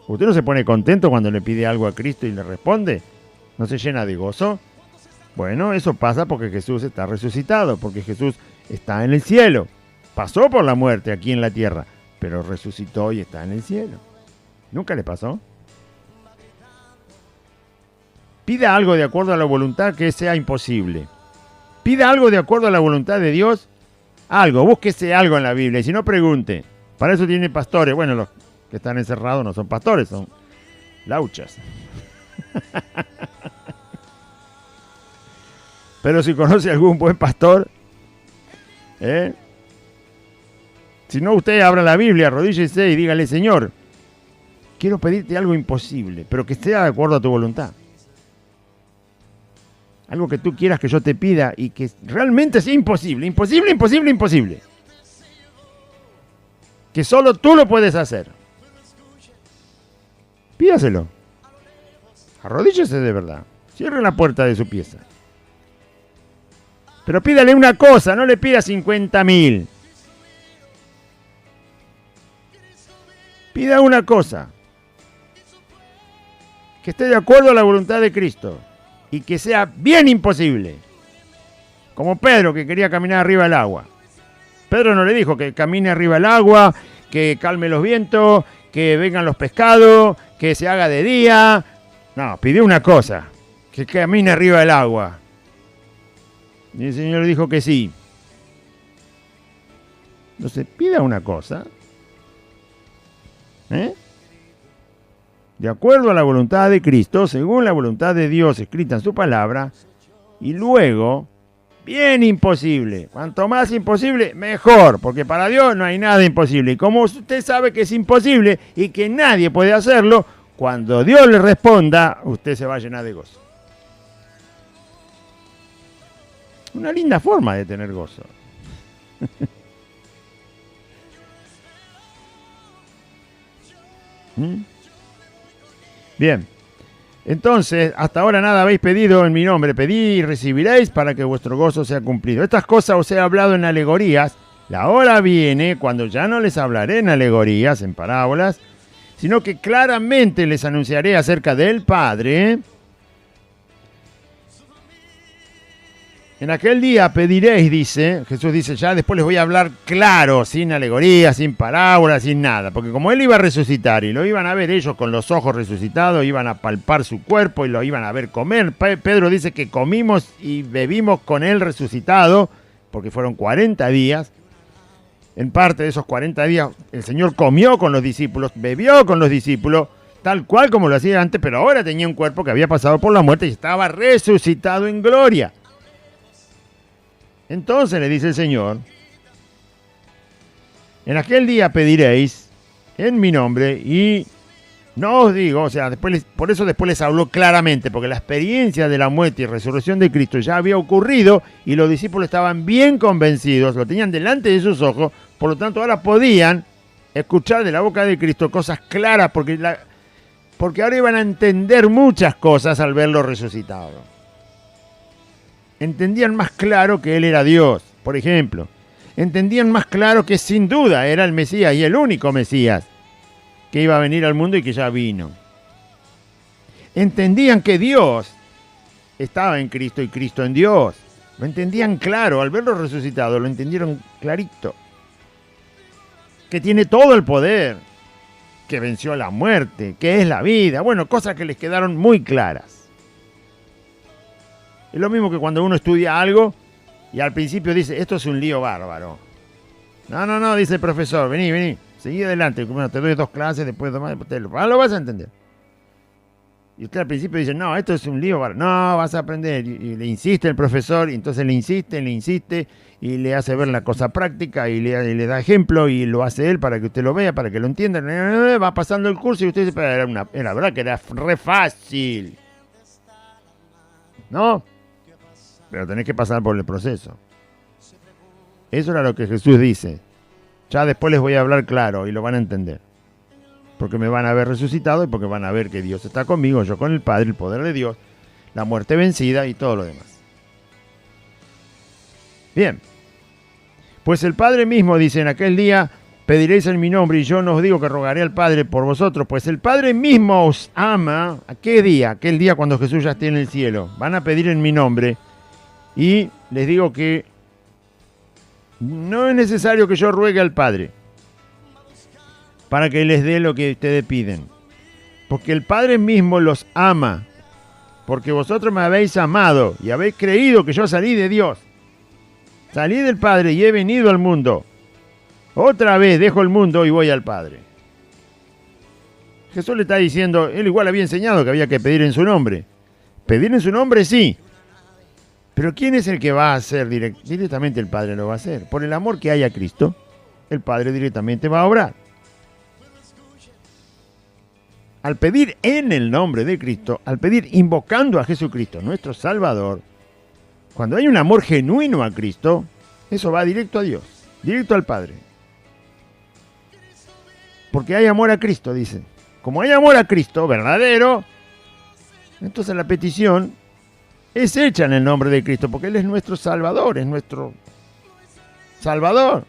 ¿Usted no se pone contento cuando le pide algo a Cristo y le responde? ¿No se llena de gozo? Bueno, eso pasa porque Jesús está resucitado, porque Jesús está en el cielo. Pasó por la muerte aquí en la tierra, pero resucitó y está en el cielo. ¿Nunca le pasó? Pida algo de acuerdo a la voluntad que sea imposible. Pida algo de acuerdo a la voluntad de Dios. Algo, búsquese algo en la Biblia. Y si no, pregunte. Para eso tiene pastores. Bueno, los que están encerrados no son pastores, son lauchas. Pero si conoce algún buen pastor, si no, usted abra la Biblia, arrodíllese y dígale, Señor, quiero pedirte algo imposible, pero que sea de acuerdo a tu voluntad. Algo que tú quieras que yo te pida y que realmente sea imposible, imposible, imposible, imposible. Que solo tú lo puedes hacer. Pídaselo. Arrodíllese de verdad. Cierre la puerta de su pieza. Pero pídale una cosa, no le pida 50.000. Pida una cosa. Que esté de acuerdo a la voluntad de Cristo. Y que sea bien imposible. Como Pedro, que quería caminar arriba del agua. Pedro no le dijo que camine arriba del agua, que calme los vientos, que vengan los pescados, que se haga de día. No, pidió una cosa, que camine arriba del agua. Y el Señor le dijo que sí. Entonces, pida una cosa. De acuerdo a la voluntad de Cristo, según la voluntad de Dios escrita en su palabra, y luego, bien imposible. Cuanto más imposible, mejor, porque para Dios no hay nada imposible. Y como usted sabe que es imposible y que nadie puede hacerlo, cuando Dios le responda, usted se va a llenar de gozo. Una linda forma de tener gozo. Bien, entonces, hasta ahora nada habéis pedido en mi nombre. Pedid y recibiréis para que vuestro gozo sea cumplido. Estas cosas os he hablado en alegorías. La hora viene cuando ya no les hablaré en alegorías, en parábolas, sino que claramente les anunciaré acerca del Padre. En aquel día pediréis, dice, Jesús dice, ya después les voy a hablar claro, sin alegorías, sin parábolas, sin nada, porque como él iba a resucitar y lo iban a ver ellos con los ojos resucitados, iban a palpar su cuerpo y lo iban a ver comer. Pedro dice que comimos y bebimos con él resucitado, porque fueron 40 días. En parte de esos 40 días el Señor comió con los discípulos, bebió con los discípulos, tal cual como lo hacía antes, pero ahora tenía un cuerpo que había pasado por la muerte y estaba resucitado en gloria. Entonces le dice el Señor, en aquel día pediréis en mi nombre y no os digo, o sea, por eso después les habló claramente, porque la experiencia de la muerte y resurrección de Cristo ya había ocurrido y los discípulos estaban bien convencidos, lo tenían delante de sus ojos, por lo tanto ahora podían escuchar de la boca de Cristo cosas claras, porque ahora iban a entender muchas cosas al verlo resucitado. Entendían más claro que Él era Dios, por ejemplo. Entendían más claro que sin duda era el Mesías y el único Mesías que iba a venir al mundo y que ya vino. Entendían que Dios estaba en Cristo y Cristo en Dios. Lo entendían claro, al verlo resucitado, lo entendieron clarito. Que tiene todo el poder, que venció la muerte, que es la vida. Bueno, cosas que les quedaron muy claras. Es lo mismo que cuando uno estudia algo y al principio dice, esto es un lío bárbaro. No, dice el profesor, vení, seguí adelante. Bueno, te doy 2 clases, después lo vas a entender. Y usted al principio dice, no, esto es un lío bárbaro. No, vas a aprender. Y le insiste el profesor, y entonces le insiste, y le hace ver la cosa práctica, y le da ejemplo, y lo hace él para que usted lo vea, para que lo entienda. Va pasando el curso y usted dice, pero era verdad que era re fácil. ¿No? Pero tenés que pasar por el proceso. Eso era lo que Jesús dice. Ya después les voy a hablar claro y lo van a entender. Porque me van a ver resucitado y porque van a ver que Dios está conmigo, yo con el Padre, el poder de Dios, la muerte vencida y todo lo demás. Bien. Pues el Padre mismo dice, en aquel día pediréis en mi nombre y yo no os digo que rogaré al Padre por vosotros, pues el Padre mismo os ama. ¿A qué día? Aquel día cuando Jesús ya esté en el cielo. Van a pedir en mi nombre. Y les digo que no es necesario que yo ruegue al Padre para que les dé lo que ustedes piden. Porque el Padre mismo los ama. Porque vosotros me habéis amado y habéis creído que yo salí de Dios. Salí del Padre y he venido al mundo. Otra vez dejo el mundo y voy al Padre. Jesús le está diciendo, él igual había enseñado que había que pedir en su nombre. Pedir en su nombre sí. Pero ¿quién es el que va a hacer directamente? El Padre lo va a hacer. Por el amor que hay a Cristo, el Padre directamente va a obrar. Al pedir en el nombre de Cristo, al pedir invocando a Jesucristo, nuestro Salvador, cuando hay un amor genuino a Cristo, eso va directo a Dios, directo al Padre. Porque hay amor a Cristo, dice. Como hay amor a Cristo verdadero, entonces la petición es hecha en el nombre de Cristo, porque Él es nuestro Salvador, es nuestro Salvador.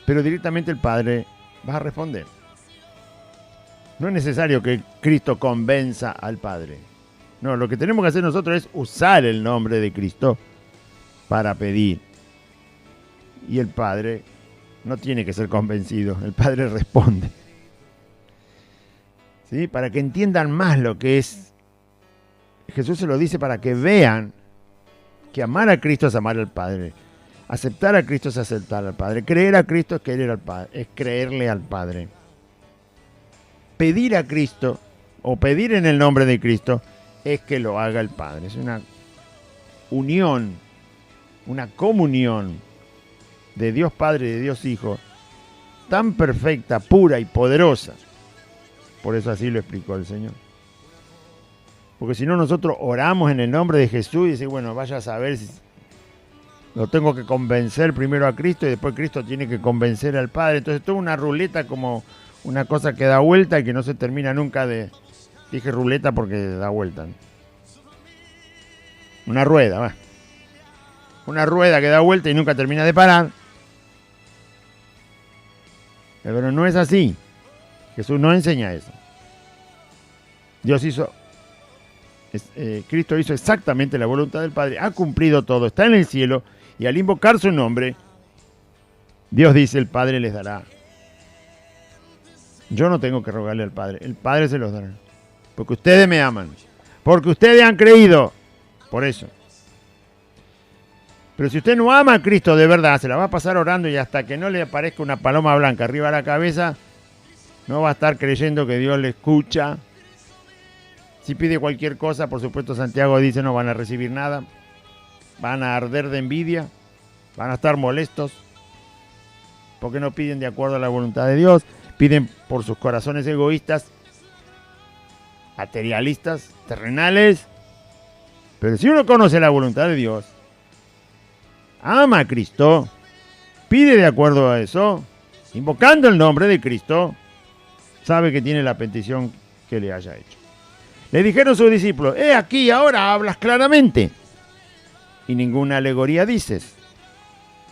Pero directamente el Padre va a responder. No es necesario que Cristo convenza al Padre. No, lo que tenemos que hacer nosotros es usar el nombre de Cristo para pedir. Y el Padre no tiene que ser convencido, el Padre responde. ¿Sí? Para que entiendan más lo que es. Jesús se lo dice para que vean que amar a Cristo es amar al Padre. Aceptar a Cristo es aceptar al Padre. Creer a Cristo es querer al Padre, es creerle al Padre. Pedir a Cristo o pedir en el nombre de Cristo es que lo haga el Padre. Es una unión, una comunión de Dios Padre y de Dios Hijo tan perfecta, pura y poderosa. Por eso así lo explicó el Señor. Porque si no, nosotros oramos en el nombre de Jesús y decimos, bueno, vaya a saber si lo tengo que convencer primero a Cristo y después Cristo tiene que convencer al Padre. Entonces, toda una ruleta como una cosa que da vuelta y que no se termina nunca de... Dije ruleta porque da vuelta. Una rueda, va. Una rueda que da vuelta y nunca termina de parar. Pero no es así. Jesús no enseña eso. Dios hizo Cristo hizo exactamente la voluntad del Padre, ha cumplido todo, está en el cielo, y al invocar su nombre, Dios dice, el Padre les dará. Yo no tengo que rogarle al Padre, el Padre se los dará. Porque ustedes me aman, porque ustedes han creído, por eso. Pero si usted no ama a Cristo de verdad, se la va a pasar orando y hasta que no le aparezca una paloma blanca arriba de la cabeza, no va a estar creyendo que Dios le escucha. Si pide cualquier cosa, por supuesto Santiago dice no van a recibir nada, van a arder de envidia, van a estar molestos, porque no piden de acuerdo a la voluntad de Dios, piden por sus corazones egoístas, materialistas, terrenales. Pero si uno conoce la voluntad de Dios, ama a Cristo, pide de acuerdo a eso, invocando el nombre de Cristo, sabe que tiene la petición que le haya hecho. Le dijeron sus discípulos, aquí, ahora hablas claramente, y ninguna alegoría dices,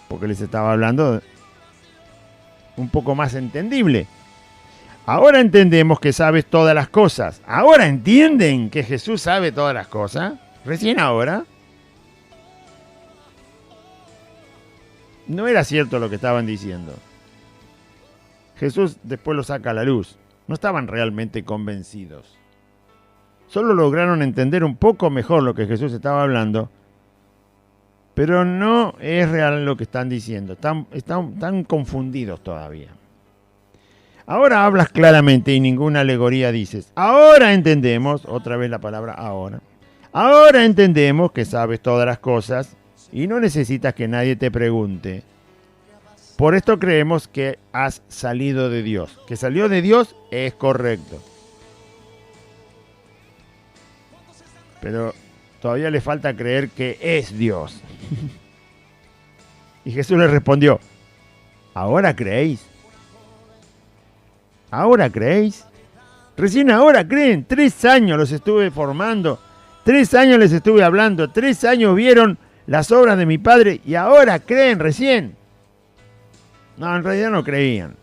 porque les estaba hablando un poco más entendible. Ahora entendemos que sabes todas las cosas. Ahora entienden que Jesús sabe todas las cosas. Recién ahora. No era cierto lo que estaban diciendo. Jesús después lo saca a la luz. No estaban realmente convencidos. Solo lograron entender un poco mejor lo que Jesús estaba hablando. Pero no es real lo que están diciendo. Están confundidos todavía. Ahora hablas claramente y ninguna alegoría dices. Ahora entendemos, otra vez la palabra ahora. Ahora entendemos que sabes todas las cosas y no necesitas que nadie te pregunte. Por esto creemos que has salido de Dios. Que salió de Dios es correcto. Pero todavía le falta creer que es Dios. Y Jesús le respondió, ¿ahora creéis? ¿Ahora creéis? Recién ahora creen. 3 años los estuve formando. 3 años les estuve hablando. 3 años vieron las obras de mi Padre y ahora creen recién. No, en realidad no creían.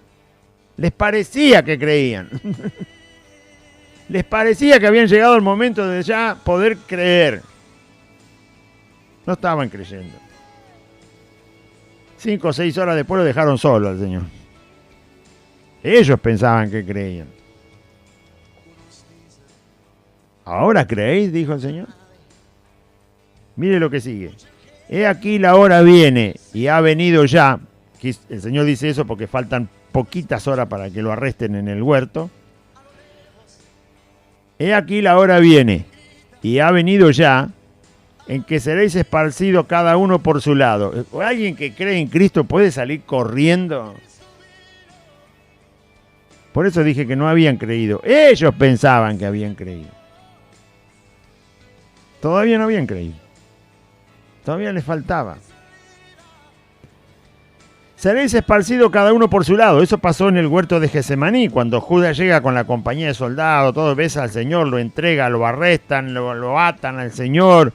Les parecía que creían. Les parecía que habían llegado el momento de ya poder creer. No estaban creyendo. 5 o 6 horas después lo dejaron solo al Señor. Ellos pensaban que creían. ¿Ahora creéis? Dijo el Señor. Mire lo que sigue. He aquí la hora viene y ha venido ya. El Señor dice eso porque faltan poquitas horas para que lo arresten en el huerto. He aquí la hora viene y ha venido ya en que seréis esparcidos cada uno por su lado. ¿Alguien que cree en Cristo puede salir corriendo? Por eso dije que no habían creído. Ellos pensaban que habían creído. Todavía no habían creído. Todavía les faltaba. Seréis esparcidos cada uno por su lado. Eso pasó en el huerto de Getsemaní, cuando Judas llega con la compañía de soldados, todo besa al Señor, lo entrega, lo arrestan, lo atan al Señor.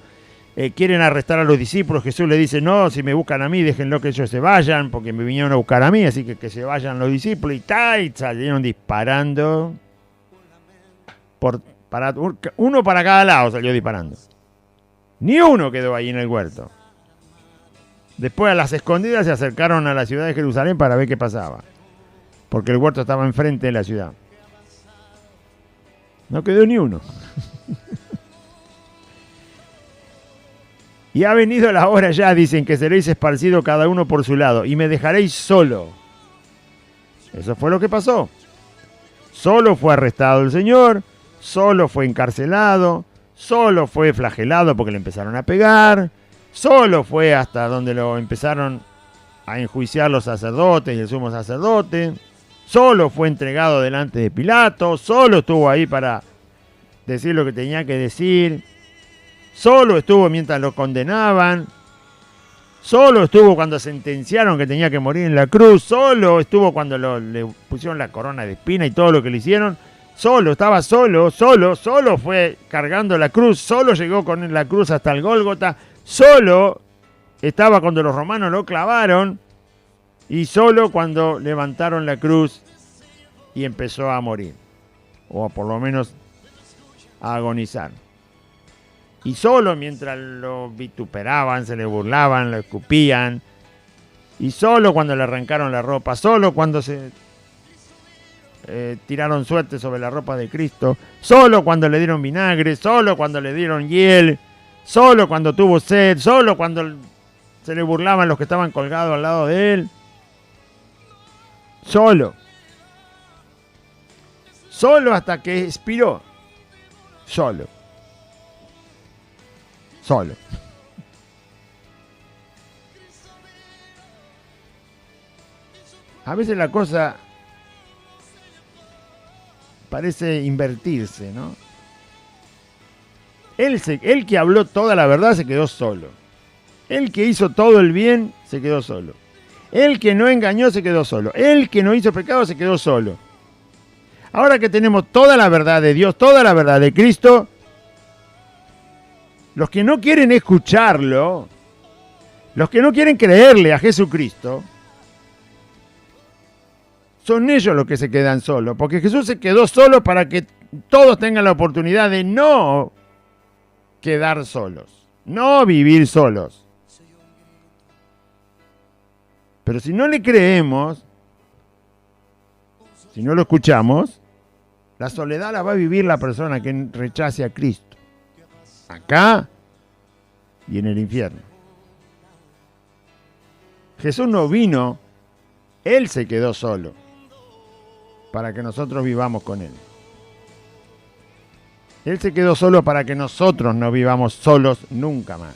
Quieren arrestar a los discípulos. Jesús le dice, no, si me buscan a mí, déjenlo que ellos se vayan, porque me vinieron a buscar a mí, así que se vayan los discípulos. Y salieron disparando. Uno para cada lado salió disparando. Ni uno quedó ahí en el huerto. Después a las escondidas se acercaron a la ciudad de Jerusalén para ver qué pasaba. Porque el huerto estaba enfrente de la ciudad. No quedó ni uno. Y ha venido la hora ya, dicen, que seréis esparcidos cada uno por su lado, y me dejaréis solo. Eso fue lo que pasó. Solo fue arrestado el Señor, solo fue encarcelado, solo fue flagelado porque le empezaron a pegar, solo fue hasta donde lo empezaron a enjuiciar los sacerdotes y el sumo sacerdote, solo fue entregado delante de Pilato, solo estuvo ahí para decir lo que tenía que decir. Solo estuvo mientras lo condenaban. Solo estuvo cuando sentenciaron que tenía que morir en la cruz. Solo estuvo cuando le pusieron la corona de espina y todo lo que le hicieron. Estaba solo fue cargando la cruz. Solo llegó con la cruz hasta el Gólgota. Solo estaba cuando los romanos lo clavaron. Y solo cuando levantaron la cruz y empezó a morir. O por lo menos a agonizar. Y solo mientras lo vituperaban, se le burlaban, lo escupían. Y solo cuando le arrancaron la ropa, solo cuando se tiraron suerte sobre la ropa de Cristo, solo cuando le dieron vinagre, solo cuando le dieron hiel, solo cuando tuvo sed, solo cuando se le burlaban los que estaban colgados al lado de él. Solo hasta que expiró. Solo. A veces la cosa parece invertirse, ¿no? Él que habló toda la verdad se quedó solo. Él que hizo todo el bien se quedó solo. Él que no engañó se quedó solo. Él que no hizo pecado se quedó solo. Ahora que tenemos toda la verdad de Dios, toda la verdad de Cristo, los que no quieren escucharlo, los que no quieren creerle a Jesucristo, son ellos los que se quedan solos, porque Jesús se quedó solo para que todos tengan la oportunidad de no quedar solos, no vivir solos. Pero si no le creemos, si no lo escuchamos, la soledad la va a vivir la persona que rechace a Cristo, acá y en el infierno. Jesús no vino, Él se quedó solo para que nosotros vivamos con Él. Él se quedó solo para que nosotros no vivamos solos nunca más.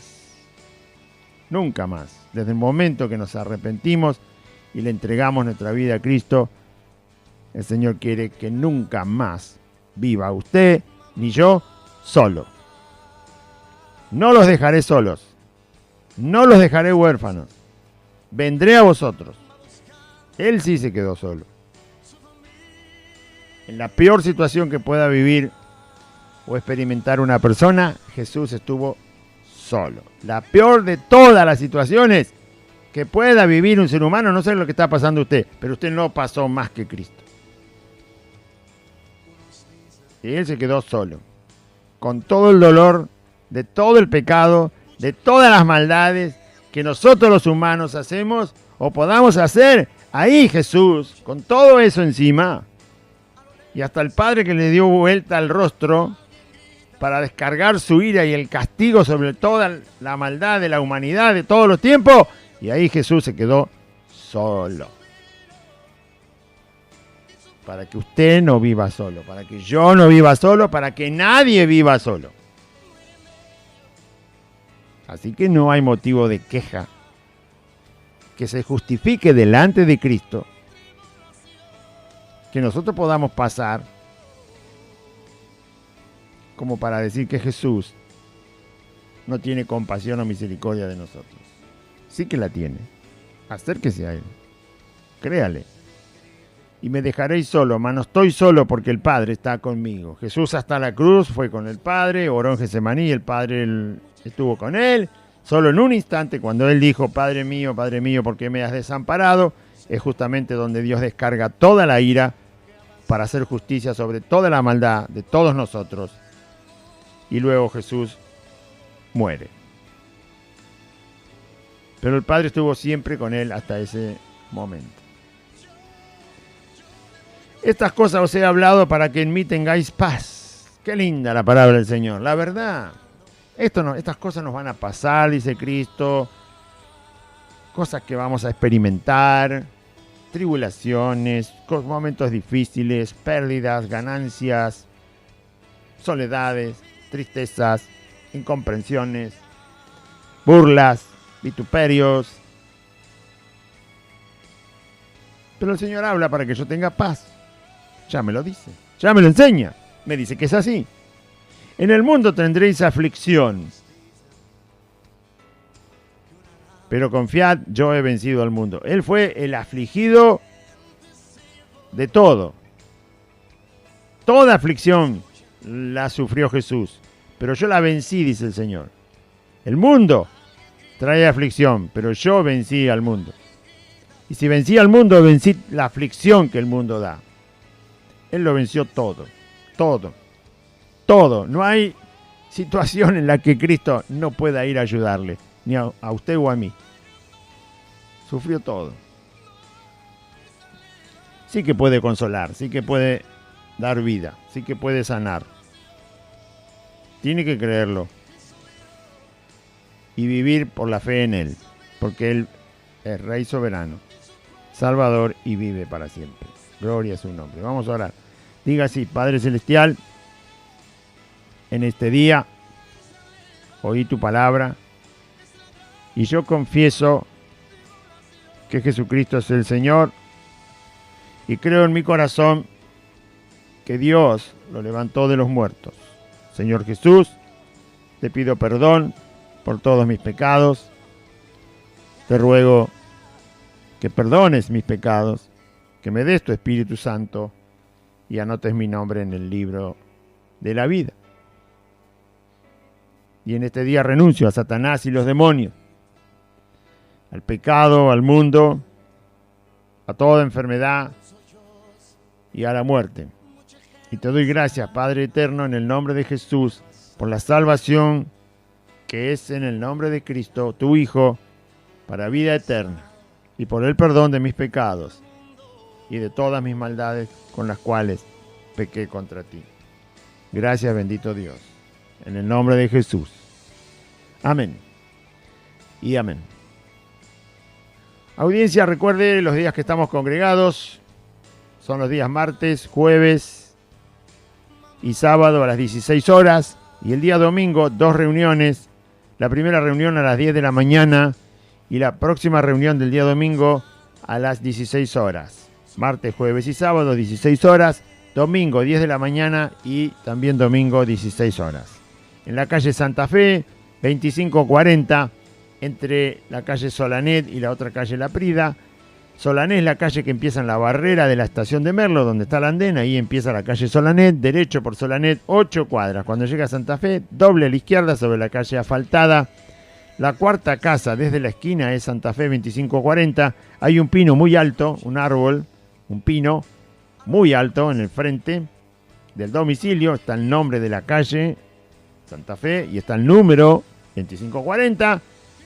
Nunca más. Desde el momento que nos arrepentimos y le entregamos nuestra vida a Cristo, el Señor quiere que nunca más viva usted ni yo solo. No los dejaré solos. No los dejaré huérfanos. Vendré a vosotros. Él sí se quedó solo. En la peor situación que pueda vivir o experimentar una persona, Jesús estuvo solo. La peor de todas las situaciones que pueda vivir un ser humano, no sé lo que está pasando usted, pero usted no pasó más que Cristo. Y Él se quedó solo, con todo el dolor de todo el pecado, de todas las maldades que nosotros los humanos hacemos o podamos hacer. Ahí Jesús, con todo eso encima, y hasta el Padre que le dio vuelta al rostro para descargar su ira y el castigo sobre toda la maldad de la humanidad de todos los tiempos, y ahí Jesús se quedó solo. Para que usted no viva solo, para que yo no viva solo, para que nadie viva solo. Así que no hay motivo de queja que se justifique delante de Cristo que nosotros podamos pasar como para decir que Jesús no tiene compasión o misericordia de nosotros. Sí que la tiene. Acérquese a Él. Créale. Y me dejaréis solo, mas no estoy solo porque el Padre está conmigo. Jesús hasta la cruz fue con el Padre, oró en Getsemaní, el Padre estuvo con Él. Solo en un instante, cuando Él dijo, Padre mío, ¿por qué me has desamparado? Es justamente donde Dios descarga toda la ira para hacer justicia sobre toda la maldad de todos nosotros. Y luego Jesús muere. Pero el Padre estuvo siempre con Él hasta ese momento. Estas cosas os he hablado para que en mí tengáis paz. Qué linda la palabra del Señor. La verdad, estas cosas nos van a pasar, dice Cristo. Cosas que vamos a experimentar. Tribulaciones, momentos difíciles, pérdidas, ganancias, soledades, tristezas, incomprensiones, burlas, vituperios. Pero el Señor habla para que yo tenga paz. Ya me lo dice, ya me lo enseña. Me dice que es así. En el mundo tendréis aflicción. Pero confiad, yo he vencido al mundo. Él fue el afligido de todo. Toda aflicción la sufrió Jesús. Pero yo la vencí, dice el Señor. El mundo trae aflicción, pero yo vencí al mundo. Y si vencí al mundo, vencí la aflicción que el mundo da. Él lo venció todo. Todo. Todo. No hay situación en la que Cristo no pueda ir a ayudarle, ni a usted o a mí. Sufrió todo. Sí que puede consolar, sí que puede dar vida, sí que puede sanar. Tiene que creerlo y vivir por la fe en Él, porque Él es Rey soberano, Salvador y vive para siempre. Gloria a su nombre. Vamos a orar. Diga así: Padre Celestial, en este día oí tu palabra y yo confieso que Jesucristo es el Señor y creo en mi corazón que Dios lo levantó de los muertos. Señor Jesús, te pido perdón por todos mis pecados. Te ruego que perdones mis pecados, que me des tu Espíritu Santo y anotes mi nombre en el libro de la vida. Y en este día renuncio a Satanás y los demonios, al pecado, al mundo, a toda enfermedad y a la muerte. Y te doy gracias, Padre eterno, en el nombre de Jesús, por la salvación que es en el nombre de Cristo, tu Hijo, para vida eterna, y por el perdón de mis pecados y de todas mis maldades con las cuales pequé contra ti. Gracias, bendito Dios, en el nombre de Jesús. Amén y amén. Audiencia, recuerde los días que estamos congregados. Son los días martes, jueves y sábado a las 16 horas. Y el día domingo, 2 reuniones. La primera reunión a las 10 de la mañana y la próxima reunión del día domingo a las 16 horas. Martes, jueves y sábado, 16 horas. Domingo, 10 de la mañana y también domingo, 16 horas. En la calle Santa Fe, 2540, entre la calle Solanet y la otra calle La Prida. Solanet es la calle que empieza en la barrera de la estación de Merlo, donde está la andena, ahí empieza la calle Solanet, derecho por Solanet, 8 cuadras. Cuando llega a Santa Fe, doble a la izquierda sobre la calle asfaltada. La cuarta casa desde la esquina es Santa Fe 2540. Hay un pino muy alto, un árbol, un pino muy alto en el frente del domicilio. Está el nombre de la calle Santa Fe y está el número 2540.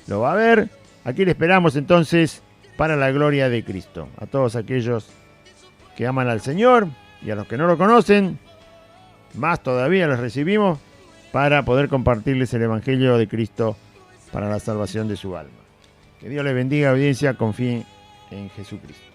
Lo va a ver. Aquí le esperamos entonces para la gloria de Cristo. A todos aquellos que aman al Señor y a los que no lo conocen, más todavía los recibimos para poder compartirles el Evangelio de Cristo para la salvación de su alma. Que Dios les bendiga, audiencia, confíen en Jesucristo.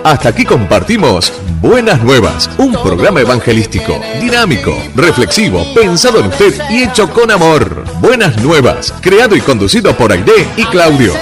Hasta aquí compartimos Buenas Nuevas, un programa evangelístico, dinámico, reflexivo, pensado en usted y hecho con amor. Buenas Nuevas, creado y conducido por Aide y Claudio.